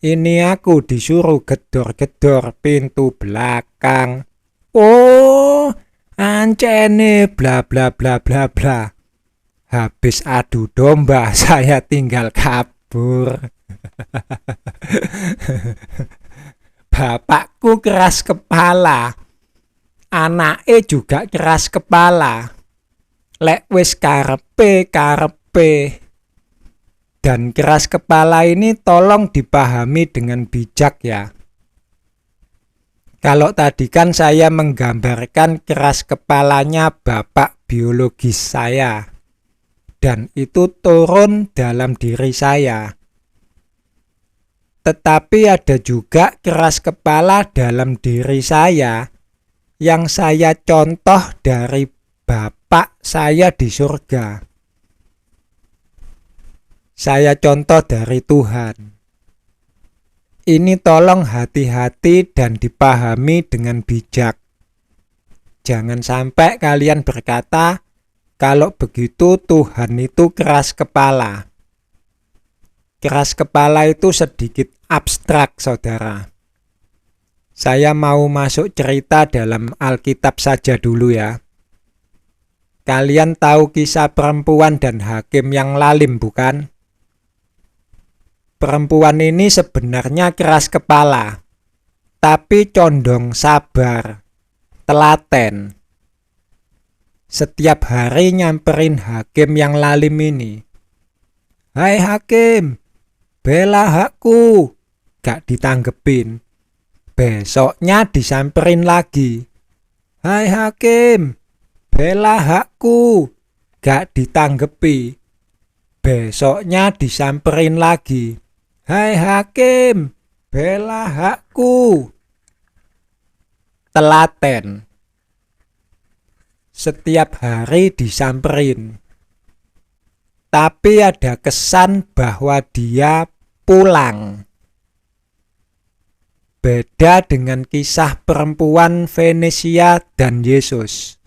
Speaker 1: Ini aku disuruh gedor-gedor pintu belakang. Oh, ancene bla bla bla bla bla. Habis adu domba saya tinggal kabur. Bapakku keras kepala. Anake juga keras kepala. Lek wis karepe. Dan keras kepala ini tolong dipahami dengan bijak ya. Kalau tadi kan saya menggambarkan keras kepalanya bapak biologis saya. Dan itu turun dalam diri saya. Tetapi ada juga keras kepala dalam diri saya yang saya contoh dari bapak saya di surga. Saya contoh dari Tuhan. Ini tolong hati-hati dan dipahami dengan bijak. Jangan sampai kalian berkata, kalau begitu Tuhan itu keras kepala. Keras kepala itu sedikit abstrak, saudara. Saya mau masuk cerita dalam Alkitab saja dulu ya. Kalian tahu kisah perempuan dan hakim yang lalim bukan? Perempuan ini sebenarnya keras kepala, tapi condong sabar, telaten. Setiap hari nyamperin hakim yang lalim ini. "Hai hakim, bela hakku." Gak ditanggepin. Besoknya disamperin lagi. "Hai hakim, bela hakku." Gak ditanggepi. Besoknya disamperin lagi. "Hai hakim, bela hakku." Telaten. Setiap hari disamperin. Tapi ada kesan bahwa dia pulang. Beda dengan kisah perempuan Venesia dan Yesus.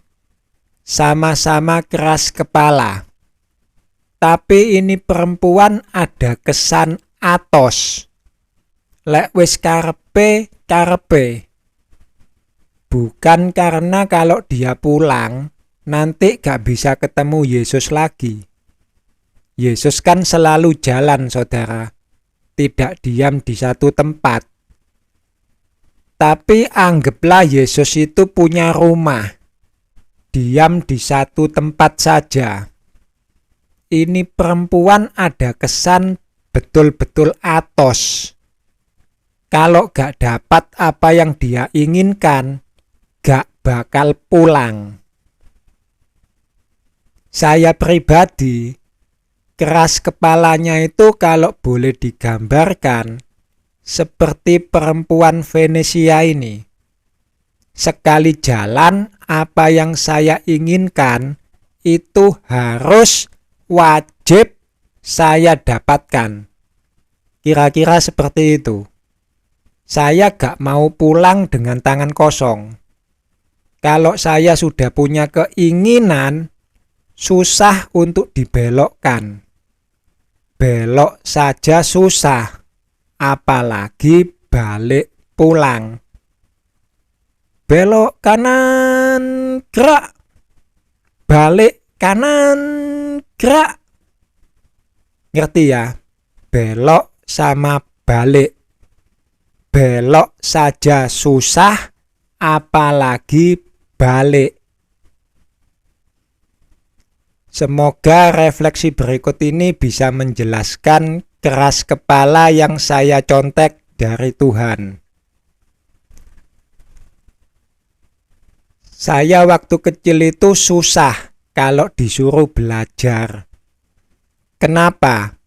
Speaker 1: Sama-sama keras kepala. Tapi ini perempuan ada kesan atos. Lek wis karepe, karepe. Bukan karena kalau dia pulang, nanti gak bisa ketemu Yesus lagi. Yesus kan selalu jalan, saudara. Tidak diam di satu tempat. Tapi anggaplah Yesus itu punya rumah. Diam di satu tempat saja. Ini perempuan ada kesan betul-betul atos. Kalau gak dapat apa yang dia inginkan, gak bakal pulang. Saya pribadi, keras kepalanya itu kalau boleh digambarkan seperti perempuan Venesia ini. Sekali jalan, apa yang saya inginkan itu harus wajib saya dapatkan. Kira-kira seperti itu. Saya gak mau pulang dengan tangan kosong. Kalau saya sudah punya keinginan, susah untuk dibelokkan. Belok saja susah, apalagi balik pulang. Belok kanan, gerak. Balik kanan, gerak. Ngerti ya? Belok sama balik. Belok saja susah, apalagi balik. Semoga refleksi berikut ini bisa menjelaskan keras kepala yang saya contek dari Tuhan. Saya waktu kecil itu susah kalau disuruh belajar. Kenapa?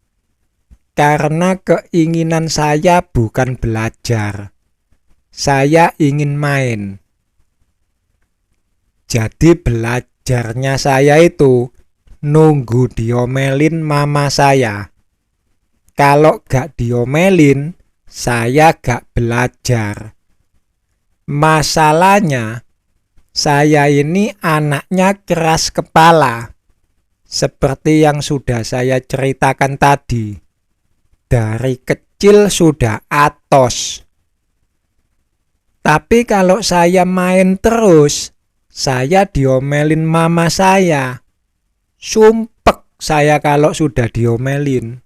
Speaker 1: Karena keinginan saya bukan belajar. Saya ingin main. Jadi belajarnya saya itu nunggu diomelin mama saya. Kalau gak diomelin, saya gak belajar. Masalahnya, saya ini anaknya keras kepala. Seperti yang sudah saya ceritakan tadi. Dari kecil sudah atos. Tapi kalau saya main terus, saya diomelin mama saya. Sumpek saya kalau sudah diomelin.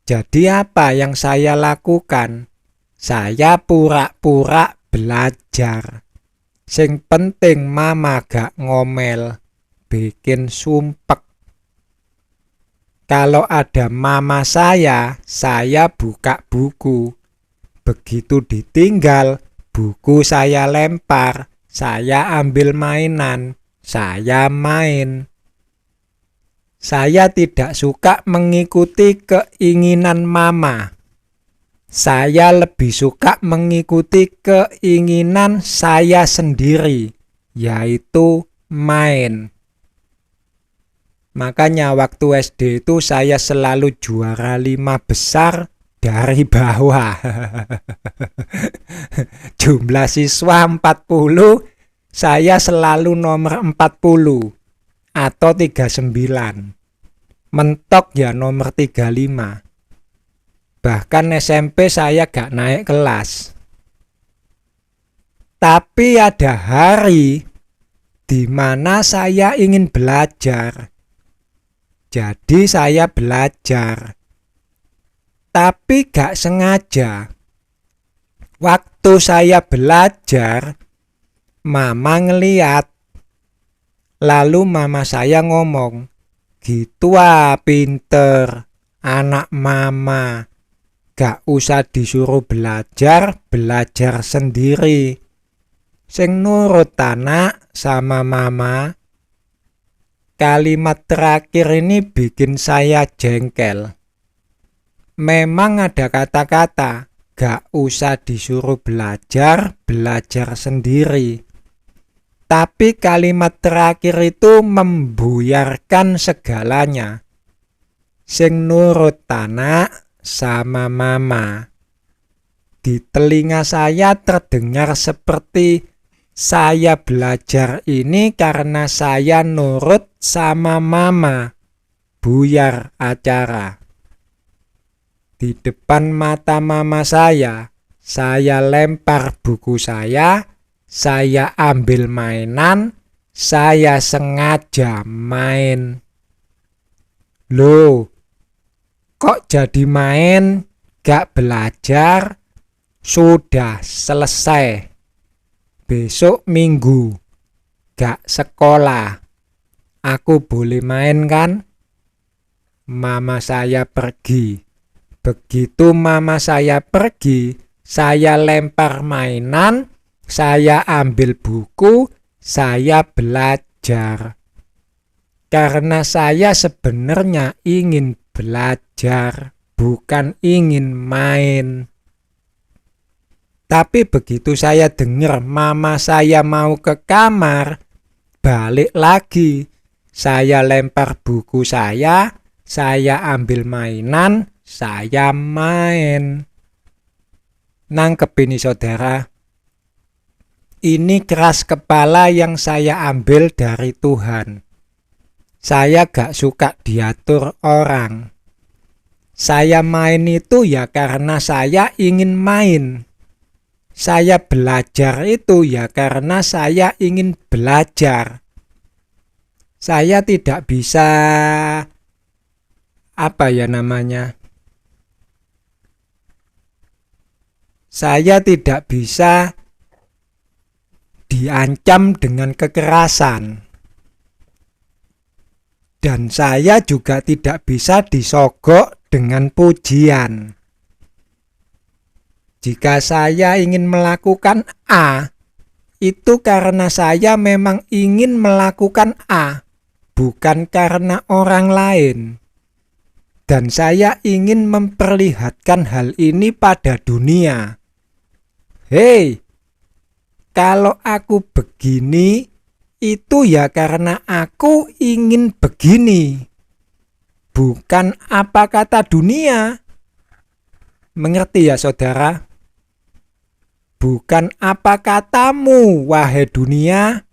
Speaker 1: Jadi apa yang saya lakukan? Saya pura-pura belajar. Sing penting mama gak ngomel, bikin sumpek. Kalau ada mama saya buka buku. Begitu ditinggal, buku saya lempar. Saya ambil mainan, saya main. Saya tidak suka mengikuti keinginan mama. Saya lebih suka mengikuti keinginan saya sendiri, yaitu main. Makanya waktu SD itu saya selalu juara 5 besar dari bawah. Jumlah siswa 40, saya selalu nomor 40 atau 39. Mentok ya nomor 35. Bahkan SMP saya gak naik kelas. Tapi ada hari di mana saya ingin belajar. Jadi saya belajar. Tapi gak sengaja. Waktu saya belajar, mama ngeliat. Lalu mama saya ngomong, gitu pinter, anak mama. Gak usah disuruh belajar, belajar sendiri. Sing nurut anak sama mama. Kalimat terakhir ini bikin saya jengkel. Memang ada kata-kata, gak usah disuruh belajar, belajar sendiri. Tapi kalimat terakhir itu membuyarkan segalanya. Sing nurut anak sama mama. Di telinga saya terdengar seperti saya belajar ini karena saya nurut sama mama. Buyar acara. Di depan mata mama saya lempar buku saya ambil mainan, saya sengaja main. Loh, kok jadi main, gak belajar? Sudah selesai. Besok Minggu, gak sekolah. Aku boleh main kan? Mama saya pergi. Begitu mama saya pergi, saya lempar mainan, saya ambil buku, saya belajar. Karena saya sebenarnya ingin belajar, bukan ingin main. Tapi begitu saya dengar mama saya mau ke kamar, balik lagi. Saya lempar buku saya ambil mainan, saya main. Nangkep ini saudara. Ini keras kepala yang saya ambil dari Tuhan. Saya gak suka diatur orang. Saya main itu ya karena saya ingin main. Saya belajar itu ya karena saya ingin belajar. Saya tidak bisa saya tidak bisa diancam dengan kekerasan. Dan saya juga tidak bisa disogok dengan pujian. Jika saya ingin melakukan A, itu karena saya memang ingin melakukan A, bukan karena orang lain. Dan saya ingin memperlihatkan hal ini pada dunia. Hei, kalau aku begini, itu ya karena aku ingin begini. Bukan apa kata dunia. Mengerti ya saudara? Bukan apa katamu, wahai dunia.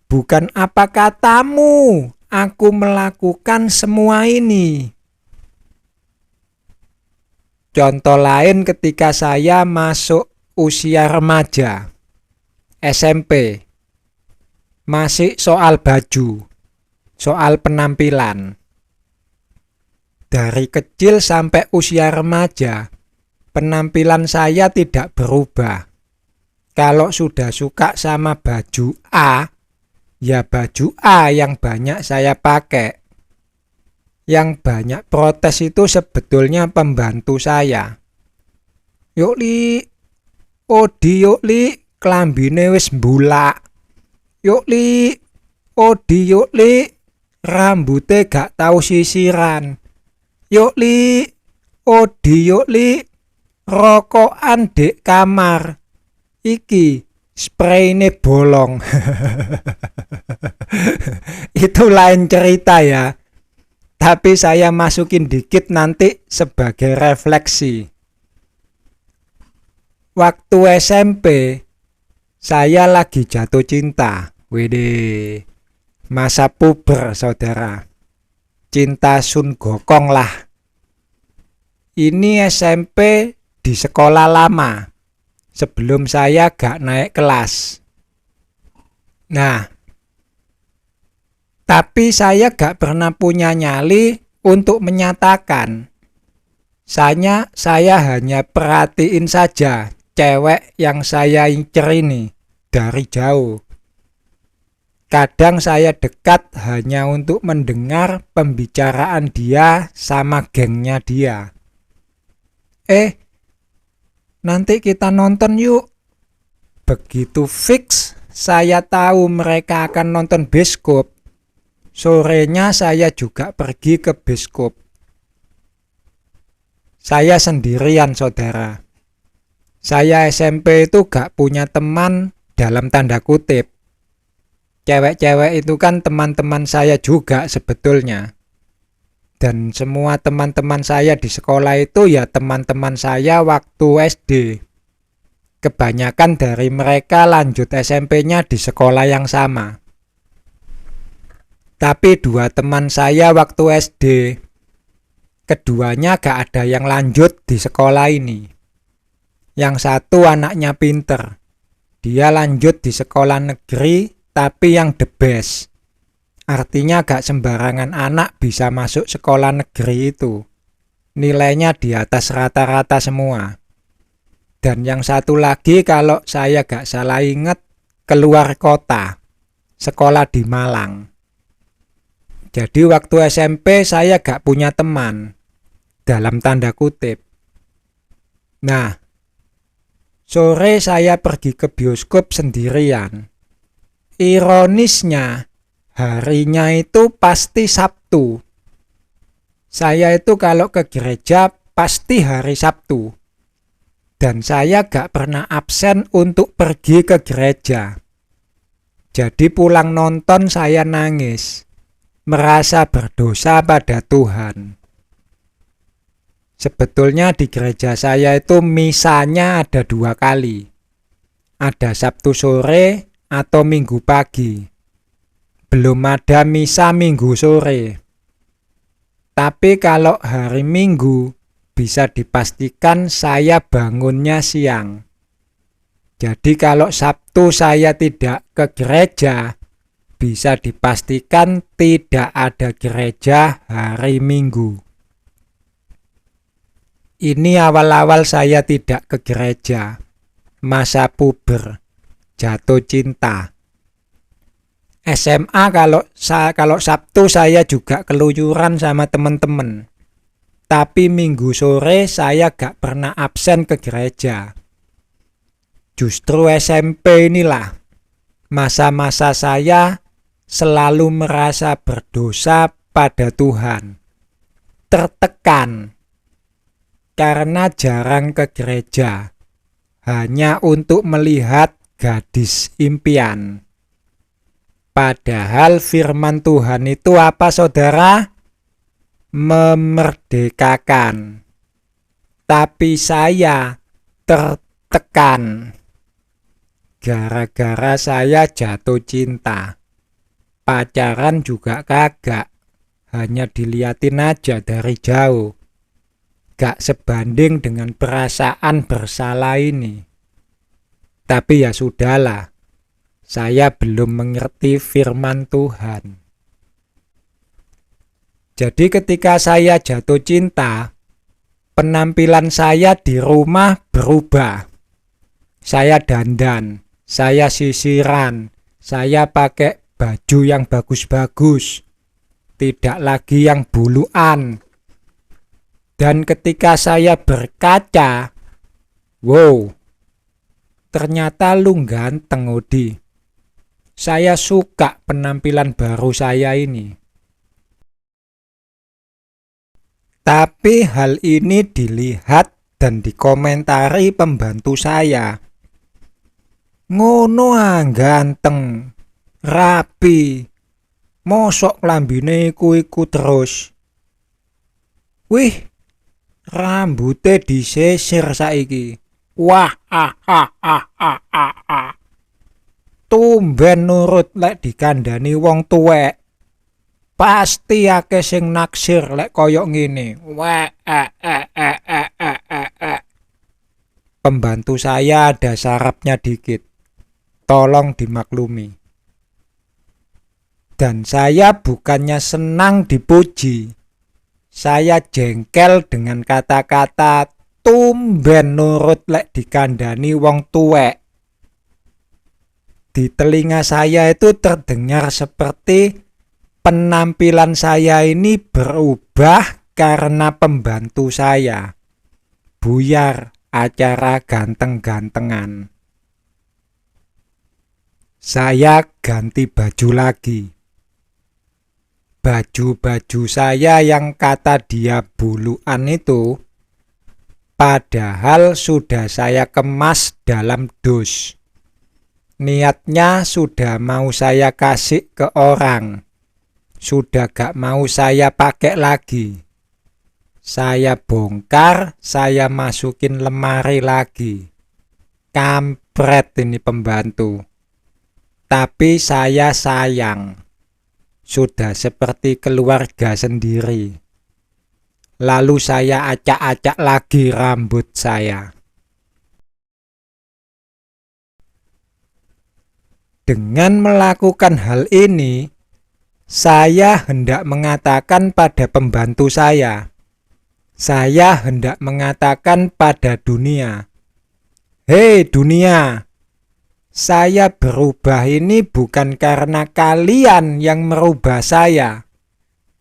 Speaker 1: Bukan apa katamu, aku melakukan semua ini. Contoh lain ketika saya masuk usia remaja, SMP, masih soal baju, soal penampilan. Dari kecil sampai usia remaja, penampilan saya tidak berubah. Kalau sudah suka sama baju A, ya baju A yang banyak saya pakai. Yang banyak protes itu sebetulnya pembantu saya. Yuk li, Odi yuk li, klambine wis mbulak. Yuk li, Odi yuk li, rambute gak tau sisiran. Yuk li, Odi yuk li, rokokan dek kamar. Iki sprayne bolong. Itu lain cerita ya. Tapi saya masukin dikit nanti sebagai refleksi. Waktu SMP, saya lagi jatuh cinta. Widih, masa puber saudara. Cinta Sun Gokong lah. Ini SMP di sekolah lama. Sebelum saya gak naik kelas. Nah, tapi saya gak pernah punya nyali untuk menyatakan. Saya hanya perhatiin saja cewek yang saya incer ini dari jauh. Kadang saya dekat hanya untuk mendengar pembicaraan dia sama gengnya dia. Nanti kita nonton yuk. Begitu fix saya tahu mereka akan nonton bioskop, sorenya saya juga pergi ke bioskop. Saya sendirian, saudara. Saya SMP itu gak punya teman dalam tanda kutip. Cewek-cewek itu kan teman-teman saya juga sebetulnya. Dan semua teman-teman saya di sekolah itu ya teman-teman saya waktu SD. Kebanyakan dari mereka lanjut SMP-nya di sekolah yang sama. Tapi 2 teman saya waktu SD, keduanya gak ada yang lanjut di sekolah ini. Yang satu anaknya pinter. Dia lanjut di sekolah negeri, tapi yang the best. Artinya gak sembarangan anak bisa masuk sekolah negeri itu. Nilainya di atas rata-rata semua. Dan yang satu lagi kalau saya gak salah ingat keluar kota, sekolah di Malang. Jadi waktu SMP saya gak punya teman, dalam tanda kutip. Nah, sore saya pergi ke bioskop sendirian. Ironisnya, harinya itu pasti Sabtu. Saya itu kalau ke gereja pasti hari Sabtu. Dan saya gak pernah absen untuk pergi ke gereja. Jadi pulang nonton saya nangis, merasa berdosa pada Tuhan. Sebetulnya di gereja saya itu misanya ada 2 kali. Ada Sabtu sore atau Minggu pagi. Belum ada misa Minggu sore. Tapi kalau hari Minggu, bisa dipastikan saya bangunnya siang. Jadi kalau Sabtu saya tidak ke gereja, bisa dipastikan tidak ada gereja hari Minggu. Ini awal-awal saya tidak ke gereja, masa puber, jatuh cinta. SMA kalau Sabtu saya juga keluyuran sama teman-teman. Tapi Minggu sore saya gak pernah absen ke gereja. Justru SMP inilah masa-masa saya selalu merasa berdosa pada Tuhan. Tertekan karena jarang ke gereja, hanya untuk melihat gadis impian. Padahal firman Tuhan itu apa, saudara? Memerdekakan. Tapi saya tertekan gara-gara saya jatuh cinta. Pacaran juga kagak, hanya diliatin aja dari jauh. Gak sebanding dengan perasaan bersalah ini. Tapi ya sudahlah, saya belum mengerti firman Tuhan. Jadi ketika saya jatuh cinta, penampilan saya di rumah berubah. Saya dandan, saya sisiran, saya pakai baju yang bagus-bagus, tidak lagi yang buluan. Dan ketika saya berkaca, wow, ternyata lu ganteng, Odi. Saya suka penampilan baru saya ini. Tapi hal ini dilihat dan dikomentari pembantu saya. Ngono ganteng, rapi, mosok lambine iku terus. Wih, rambutnya disisir saiki. Wah, tumben nurut lek dikandani wong tuwek. Pasti akeh sing naksir lek koyok ngene. Pembantu saya ada sarapnya dikit. Tolong dimaklumi. Dan saya bukannya senang dipuji. Saya jengkel dengan kata-kata tumben nurut lek dikandani wong tuwek. Di telinga saya itu terdengar seperti penampilan saya ini berubah karena pembantu saya buyar acara ganteng-gantengan. Saya ganti baju lagi. Baju-baju saya yang kata dia buluan itu, padahal sudah saya kemas dalam dus. Niatnya sudah mau saya kasih ke orang. Sudah gak mau saya pakai lagi. Saya bongkar, saya masukin lemari lagi. Kampret ini pembantu. Tapi saya sayang. Sudah seperti keluarga sendiri. Lalu saya acak-acak lagi rambut saya. Dengan melakukan hal ini, saya hendak mengatakan pada pembantu saya hendak mengatakan pada dunia, "Hei dunia, saya berubah ini bukan karena kalian yang merubah saya,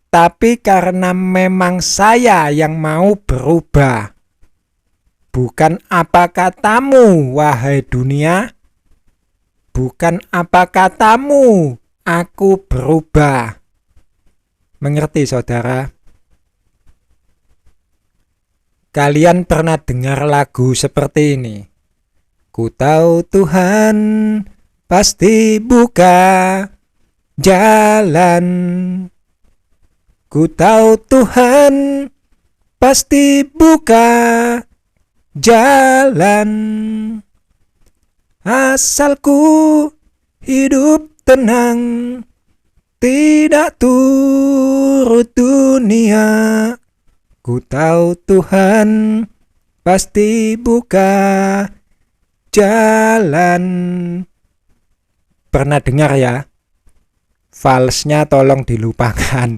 Speaker 1: tapi karena memang saya yang mau berubah. Bukan apa katamu, wahai dunia? Bukan apa katamu, aku berubah." Mengerti, saudara? Kalian pernah dengar lagu seperti ini? Ku tahu Tuhan pasti buka jalan. Ku tahu Tuhan pasti buka jalan. Asalku hidup tenang, tidak turut dunia. Ku tahu Tuhan pasti buka jalan. Pernah dengar ya? Falsnya tolong dilupakan.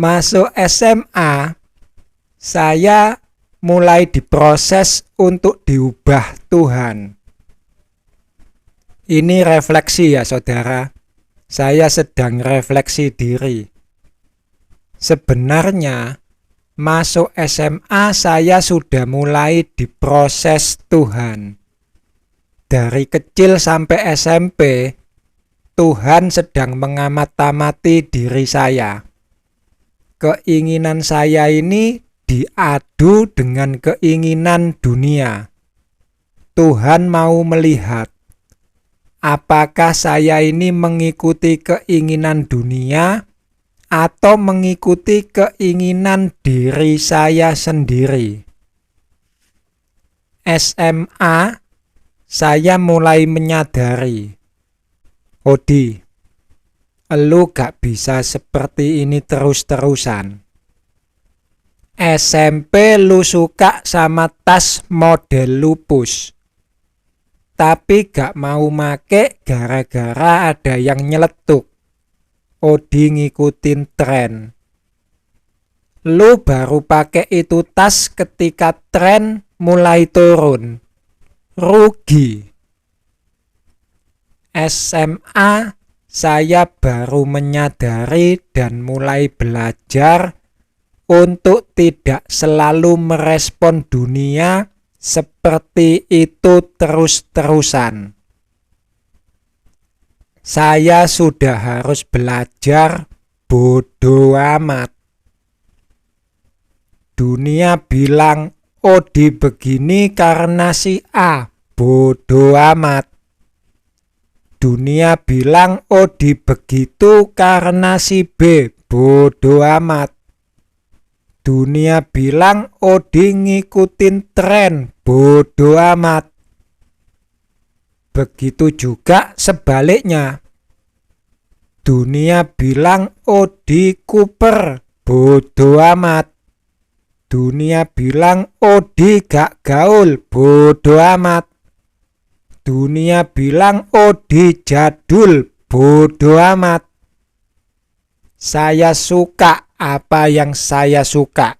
Speaker 1: Masuk SMA, saya mulai diproses untuk diubah Tuhan. Ini refleksi ya saudara. Saya sedang refleksi diri. Sebenarnya masuk SMA saya sudah mulai diproses Tuhan. Dari kecil sampai SMP, Tuhan sedang mengamat-amati diri saya. Keinginan saya ini diadu dengan keinginan dunia. Tuhan mau melihat apakah saya ini mengikuti keinginan dunia atau mengikuti keinginan diri saya sendiri. SMA, saya mulai menyadari, Odi, elu gak bisa seperti ini terus-terusan. SMP lu suka sama tas model lupus, tapi gak mau make gara-gara ada yang nyeletuk. Odi ngikutin tren. Lu baru pakai itu tas ketika tren mulai turun. Rugi. SMA saya baru menyadari dan mulai belajar untuk tidak selalu merespon dunia seperti itu terus-terusan. Saya sudah harus belajar bodo amat. Dunia bilang Odi begini karena si A, bodo amat. Dunia bilang Odi begitu karena si B, bodo amat. Dunia bilang Odi ngikutin tren, bodo amat. Begitu juga sebaliknya. Dunia bilang Odi kuper, bodo amat. Dunia bilang Odi gak gaul, bodo amat. Dunia bilang Odi jadul, bodo amat. Saya suka apa yang saya suka.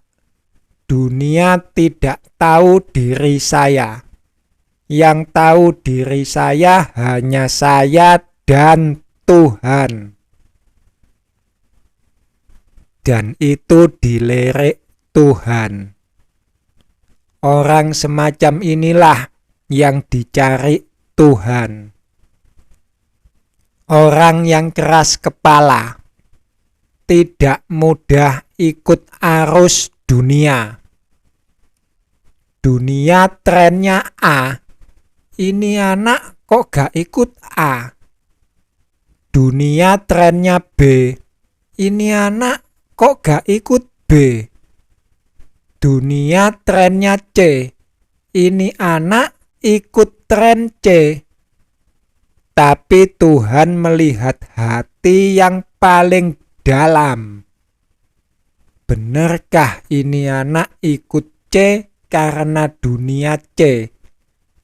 Speaker 1: Dunia tidak tahu diri saya. Yang tahu diri saya hanya saya dan Tuhan. Dan itu dilirik Tuhan. Orang semacam inilah yang dicari Tuhan. Orang yang keras kepala, tidak mudah ikut arus dunia. Dunia trennya A, ini anak kok gak ikut A. Dunia trennya B, ini anak kok gak ikut B. Dunia trennya C, ini anak ikut tren C. Tapi Tuhan melihat hati yang paling dalam. Benarkah ini anak ikut C karena dunia C?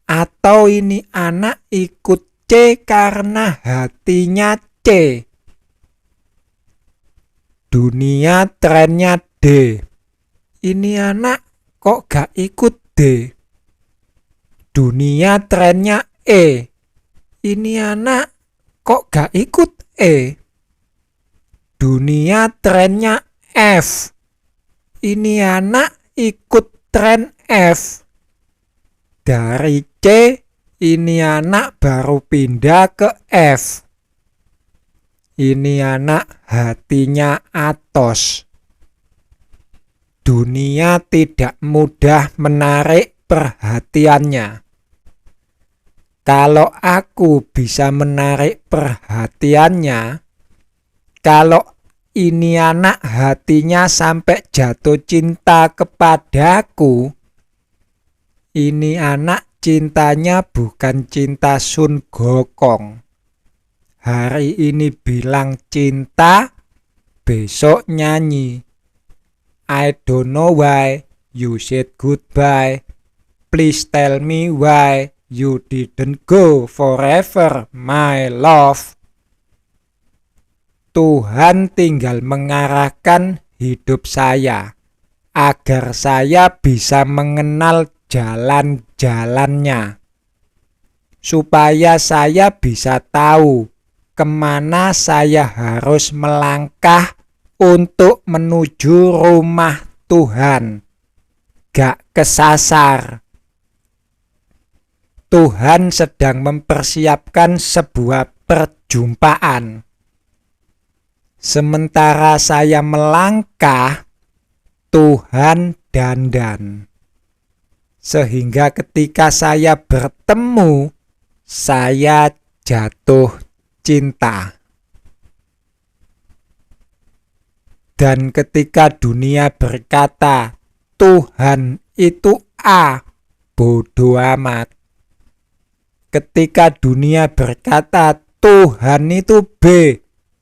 Speaker 1: Atau ini anak ikut C karena hatinya C? Dunia trennya D. Ini anak kok gak ikut D? Dunia trennya E. Ini anak kok gak ikut E? Dunia trennya F. Ini anak ikut tren F. Dari C, ini anak baru pindah ke F. Ini anak hatinya atos. Dunia tidak mudah menarik perhatiannya. Kalau aku bisa menarik perhatiannya, kalau ini anak hatinya sampai jatuh cinta kepadaku, ini anak cintanya bukan cinta Sun Gokong. Hari ini bilang cinta, besok nyanyi. I don't know why you said goodbye. Please tell me why you didn't go forever, my love. Tuhan tinggal mengarahkan hidup saya agar saya bisa mengenal jalan-jalannya, supaya saya bisa tahu kemana saya harus melangkah untuk menuju rumah Tuhan. Gak kesasar. Tuhan sedang mempersiapkan sebuah perjumpaan. Sementara saya melangkah, Tuhan dandan. Sehingga ketika saya bertemu, saya jatuh cinta. Dan ketika dunia berkata, Tuhan itu A, bodoh amat. Ketika dunia berkata, Tuhan itu B,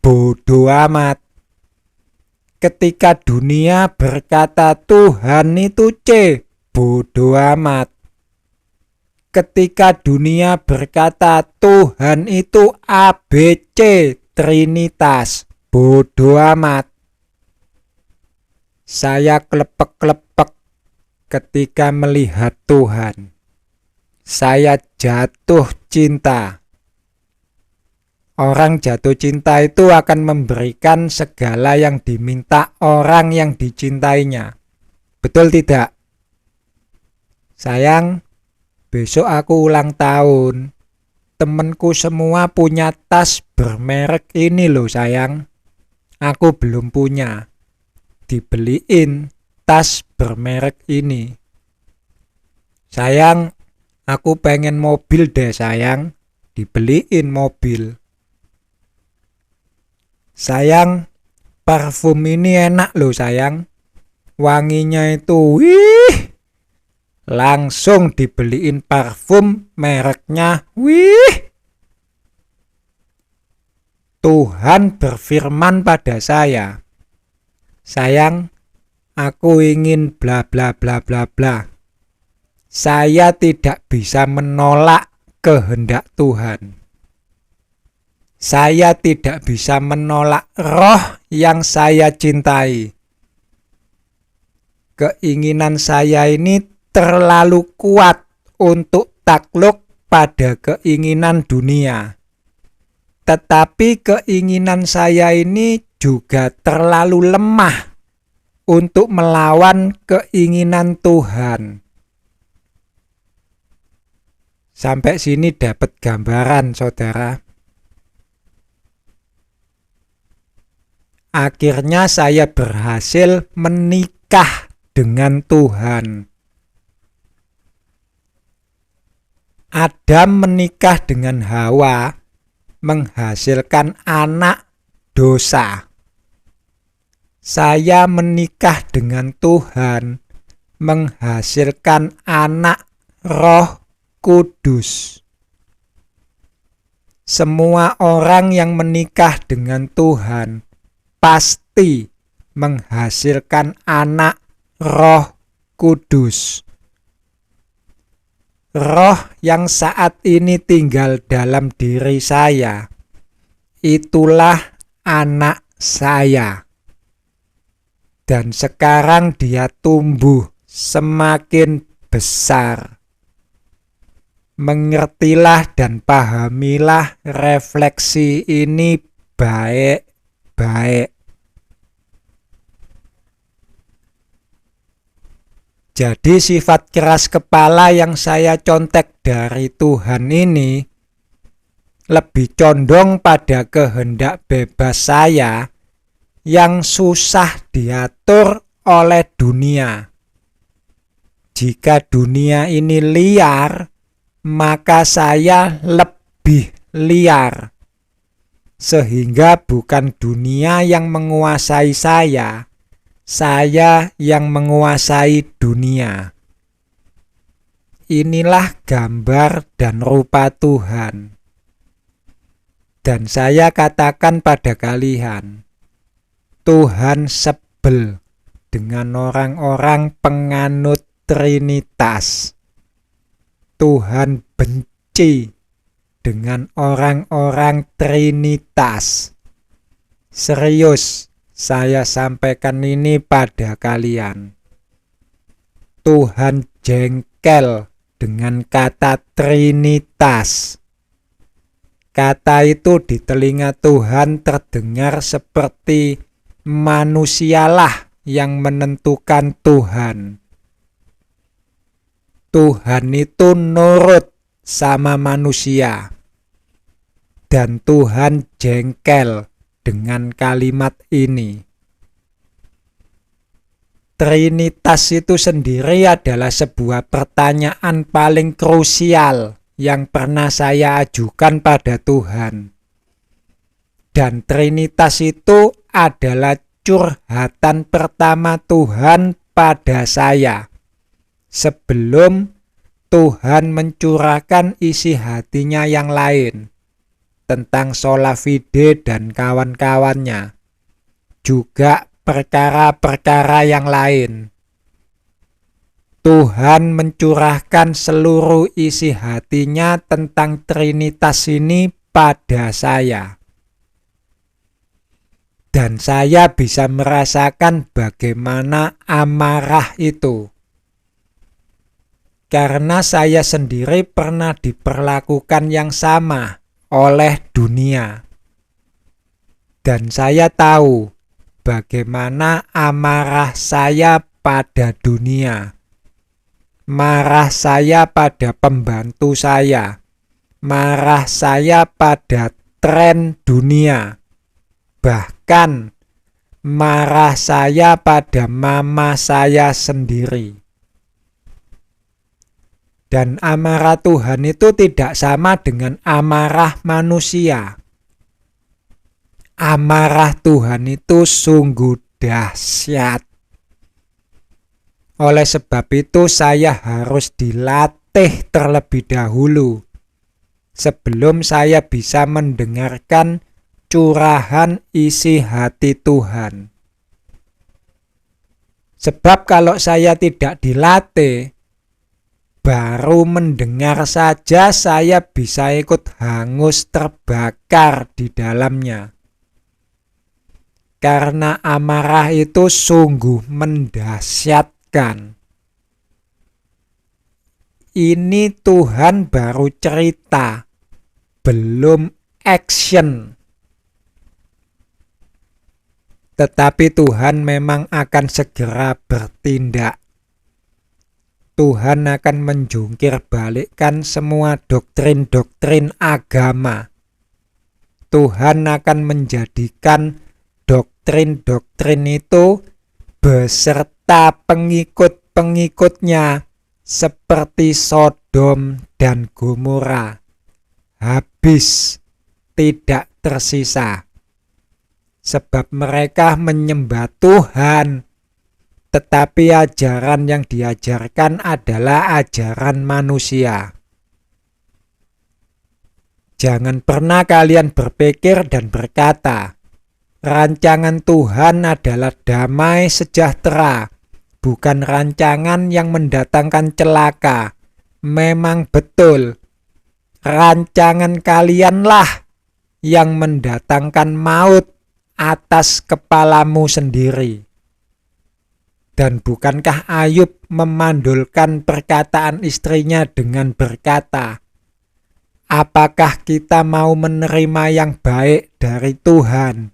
Speaker 1: bodoh amat. Ketika dunia berkata Tuhan itu C, bodoh amat. Ketika dunia berkata Tuhan itu ABC, Trinitas, bodoh amat. Saya klepek-klepek ketika melihat Tuhan. Saya jatuh cinta. Orang jatuh cinta itu akan memberikan segala yang diminta orang yang dicintainya. Betul tidak? Sayang, besok aku ulang tahun. Temenku semua punya tas bermerek ini loh sayang. Aku belum punya. Dibeliin tas bermerek ini. Sayang, aku pengen mobil deh sayang. Dibeliin mobil. Sayang, parfum ini enak loh sayang. Wanginya itu wih. Langsung dibeliin parfum mereknya wih. Tuhan berfirman pada saya, sayang, aku ingin bla bla bla bla bla. Saya tidak bisa menolak kehendak Tuhan. Saya tidak bisa menolak roh yang saya cintai. Keinginan saya ini terlalu kuat untuk takluk pada keinginan dunia. Tetapi keinginan saya ini juga terlalu lemah untuk melawan keinginan Tuhan. Sampai sini dapat gambaran, saudara. Akhirnya saya berhasil menikah dengan Tuhan. Adam menikah dengan Hawa, menghasilkan anak dosa. Saya menikah dengan Tuhan, menghasilkan anak Roh Kudus. Semua orang yang menikah dengan Tuhan pasti menghasilkan anak Roh Kudus. Roh yang saat ini tinggal dalam diri saya, itulah anak saya. Dan sekarang dia tumbuh semakin besar. Mengertilah dan pahamilah refleksi ini baik-baik. Jadi sifat keras kepala yang saya contek dari Tuhan ini lebih condong pada kehendak bebas saya yang susah diatur oleh dunia. Jika dunia ini liar, maka saya lebih liar. Sehingga bukan dunia yang menguasai saya yang menguasai dunia. Inilah gambar dan rupa Tuhan. Dan saya katakan pada kalian, Tuhan sebel dengan orang-orang penganut Trinitas. Tuhan benci dengan orang-orang Trinitas. Serius, saya sampaikan ini pada kalian. Tuhan jengkel dengan kata Trinitas. Kata itu di telinga Tuhan terdengar seperti manusialah yang menentukan Tuhan. Tuhan itu nurut sama manusia. Dan Tuhan jengkel dengan kalimat ini. Trinitas itu sendiri adalah sebuah pertanyaan paling krusial yang pernah saya ajukan pada Tuhan. Dan Trinitas itu adalah curhatan pertama Tuhan pada saya. Sebelum Tuhan mencurahkan isi hatinya yang lain. Tentang sola fide dan kawan-kawannya, juga perkara-perkara yang lain. Tuhan mencurahkan seluruh isi hatinya tentang Trinitas ini pada saya. Dan saya bisa merasakan bagaimana amarah itu. Karena saya sendiri pernah diperlakukan yang sama oleh dunia. Dan saya tahu bagaimana amarah saya pada dunia. Marah saya pada pembantu saya. Marah saya pada tren dunia. Bahkan marah saya pada mama saya sendiri. Dan amarah Tuhan itu tidak sama dengan amarah manusia. Amarah Tuhan itu sungguh dahsyat. Oleh sebab itu saya harus dilatih terlebih dahulu sebelum saya bisa mendengarkan curahan isi hati Tuhan. Sebab kalau saya tidak dilatih, Baru mendengar saja saya bisa ikut hangus terbakar di dalamnya. Karena amarah itu sungguh mendahsyatkan. Ini Tuhan baru cerita, belum action. Tetapi Tuhan memang akan segera bertindak. Tuhan akan menjungkir balikkan semua doktrin-doktrin agama. Tuhan akan menjadikan doktrin-doktrin itu beserta pengikut-pengikutnya seperti Sodom dan Gomora, habis, tidak tersisa. Sebab mereka menyembah Tuhan, tetapi ajaran yang diajarkan adalah ajaran manusia. Jangan pernah kalian berpikir dan berkata, rancangan Tuhan adalah damai sejahtera, bukan rancangan yang mendatangkan celaka. Memang betul, rancangan kalianlah yang mendatangkan maut atas kepalamu sendiri. Dan bukankah Ayub memandulkan perkataan istrinya dengan berkata, apakah kita mau menerima yang baik dari Tuhan,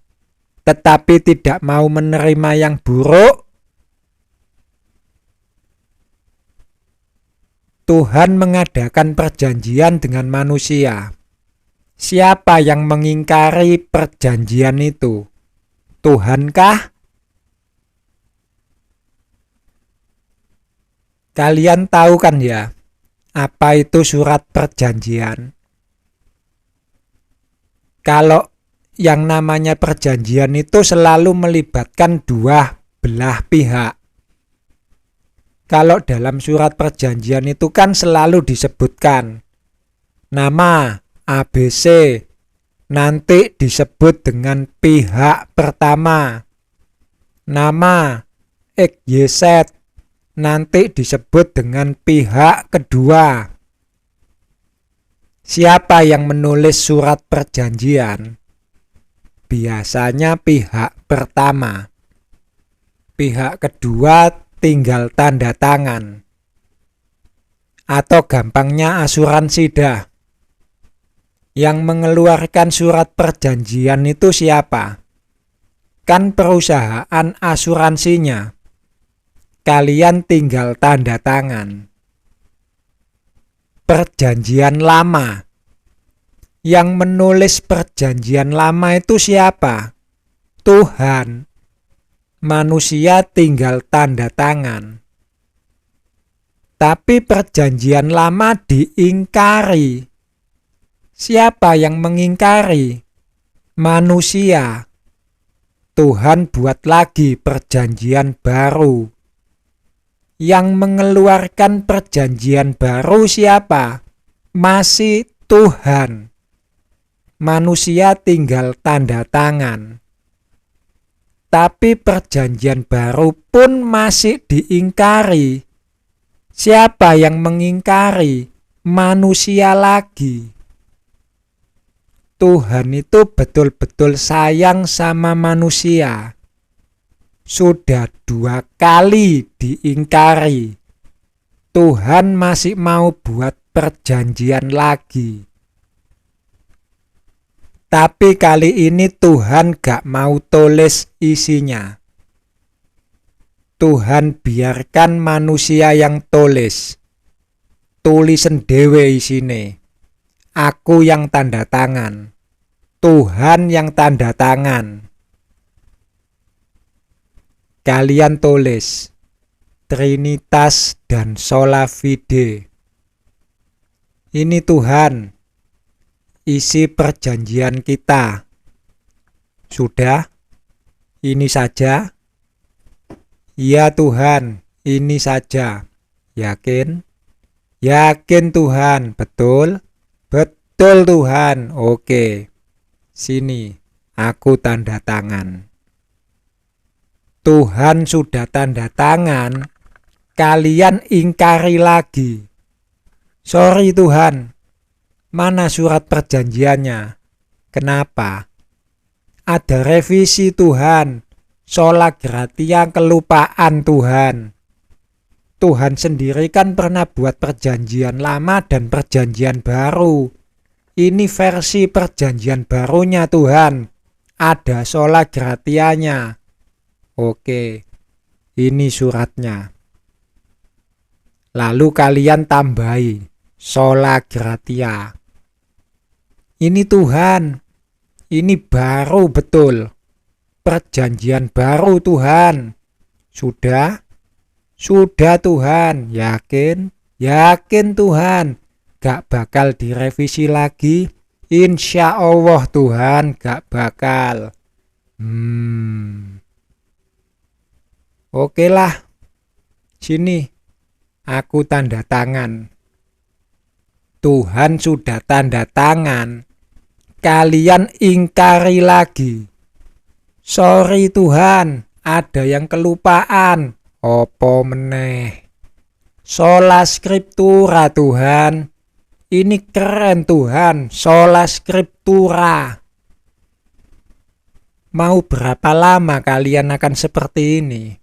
Speaker 1: tetapi tidak mau menerima yang buruk? Tuhan mengadakan perjanjian dengan manusia. Siapa yang mengingkari perjanjian itu? Tuhankah? Kalian tahu kan ya, apa itu surat perjanjian? Kalau yang namanya perjanjian itu selalu melibatkan dua belah pihak. Kalau dalam surat perjanjian itu kan selalu disebutkan nama ABC, nanti disebut dengan pihak pertama. Nama XYZ nanti disebut dengan pihak kedua. Siapa yang menulis surat perjanjian? Biasanya pihak pertama. Pihak kedua tinggal tanda tangan. Atau gampangnya asuransi dah. Yang mengeluarkan surat perjanjian itu siapa? Kan perusahaan asuransinya. Kalian tinggal tanda tangan. Perjanjian lama. Yang menulis perjanjian lama itu siapa? Tuhan. Manusia tinggal tanda tangan. Tapi perjanjian lama diingkari. Siapa yang mengingkari? Manusia. Tuhan buat lagi perjanjian baru. Yang mengeluarkan perjanjian baru siapa? Masih Tuhan. Manusia tinggal tanda tangan. Tapi perjanjian baru pun masih diingkari. Siapa yang mengingkari? Manusia lagi. Tuhan itu betul-betul sayang sama manusia. Sudah 2 kali diingkari. Tuhan masih mau buat perjanjian lagi. Tapi kali ini Tuhan gak mau tulis isinya. Tuhan biarkan manusia yang tulis. Tulisan dewe isine. Aku yang tanda tangan. Tuhan yang tanda tangan. Kalian tulis Trinitas dan Sola Fide. Ini Tuhan, isi perjanjian kita. Sudah? Ini saja? Ya Tuhan, ini saja. Yakin? Yakin Tuhan, betul? Betul Tuhan, oke. Sini, aku tanda tangan. Tuhan sudah tanda tangan, kalian ingkari lagi. Sorry Tuhan, mana surat perjanjiannya? Kenapa? Ada revisi Tuhan, sola gratia kelupaan Tuhan. Tuhan sendiri kan pernah buat perjanjian lama dan perjanjian baru. Ini versi perjanjian barunya Tuhan. Ada sola gratianya. Oke, ini suratnya. Lalu kalian tambahi sola gratia. Ini Tuhan. Ini baru betul. Perjanjian baru Tuhan. Sudah? Sudah Tuhan. Yakin? Yakin Tuhan. Gak bakal direvisi lagi. Insya Allah Tuhan gak bakal. Oke lah. Sini. Aku tanda tangan. Tuhan sudah tanda tangan. Kalian ingkari lagi. Sorry Tuhan, ada yang kelupaan. Opo meneh. Sola scriptura Tuhan. Ini keren Tuhan, sola scriptura. Mau berapa lama kalian akan seperti ini?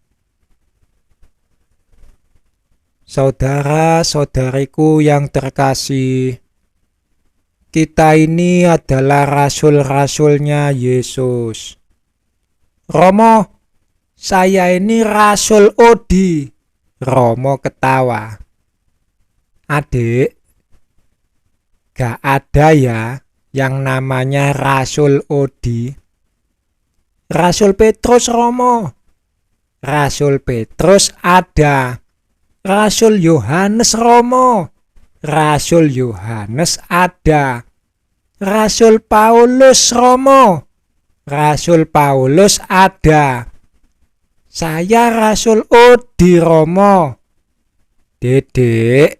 Speaker 1: Saudara-saudariku yang terkasih, kita ini adalah rasul-rasulnya Yesus. Romo, saya ini Rasul Odi. Romo ketawa. Adik, gak ada ya yang namanya Rasul Odi. Rasul Petrus Romo. Rasul Petrus ada. Rasul Yohanes Romo. Rasul Yohanes ada. Rasul Paulus Romo. Rasul Paulus ada. Saya Rasul Odi Romo. Dedek,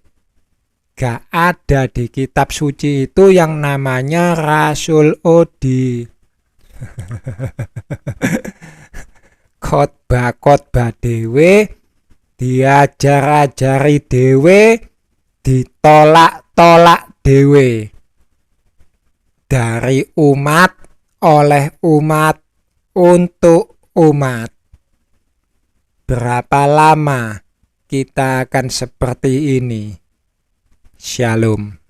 Speaker 1: gak ada di kitab suci itu yang namanya Rasul Odi. Khotbah-khotbah dewe, diajar-ajari dewe, ditolak-tolak dewe. Dari umat, oleh umat, untuk umat. Berapa lama kita akan seperti ini? Shalom.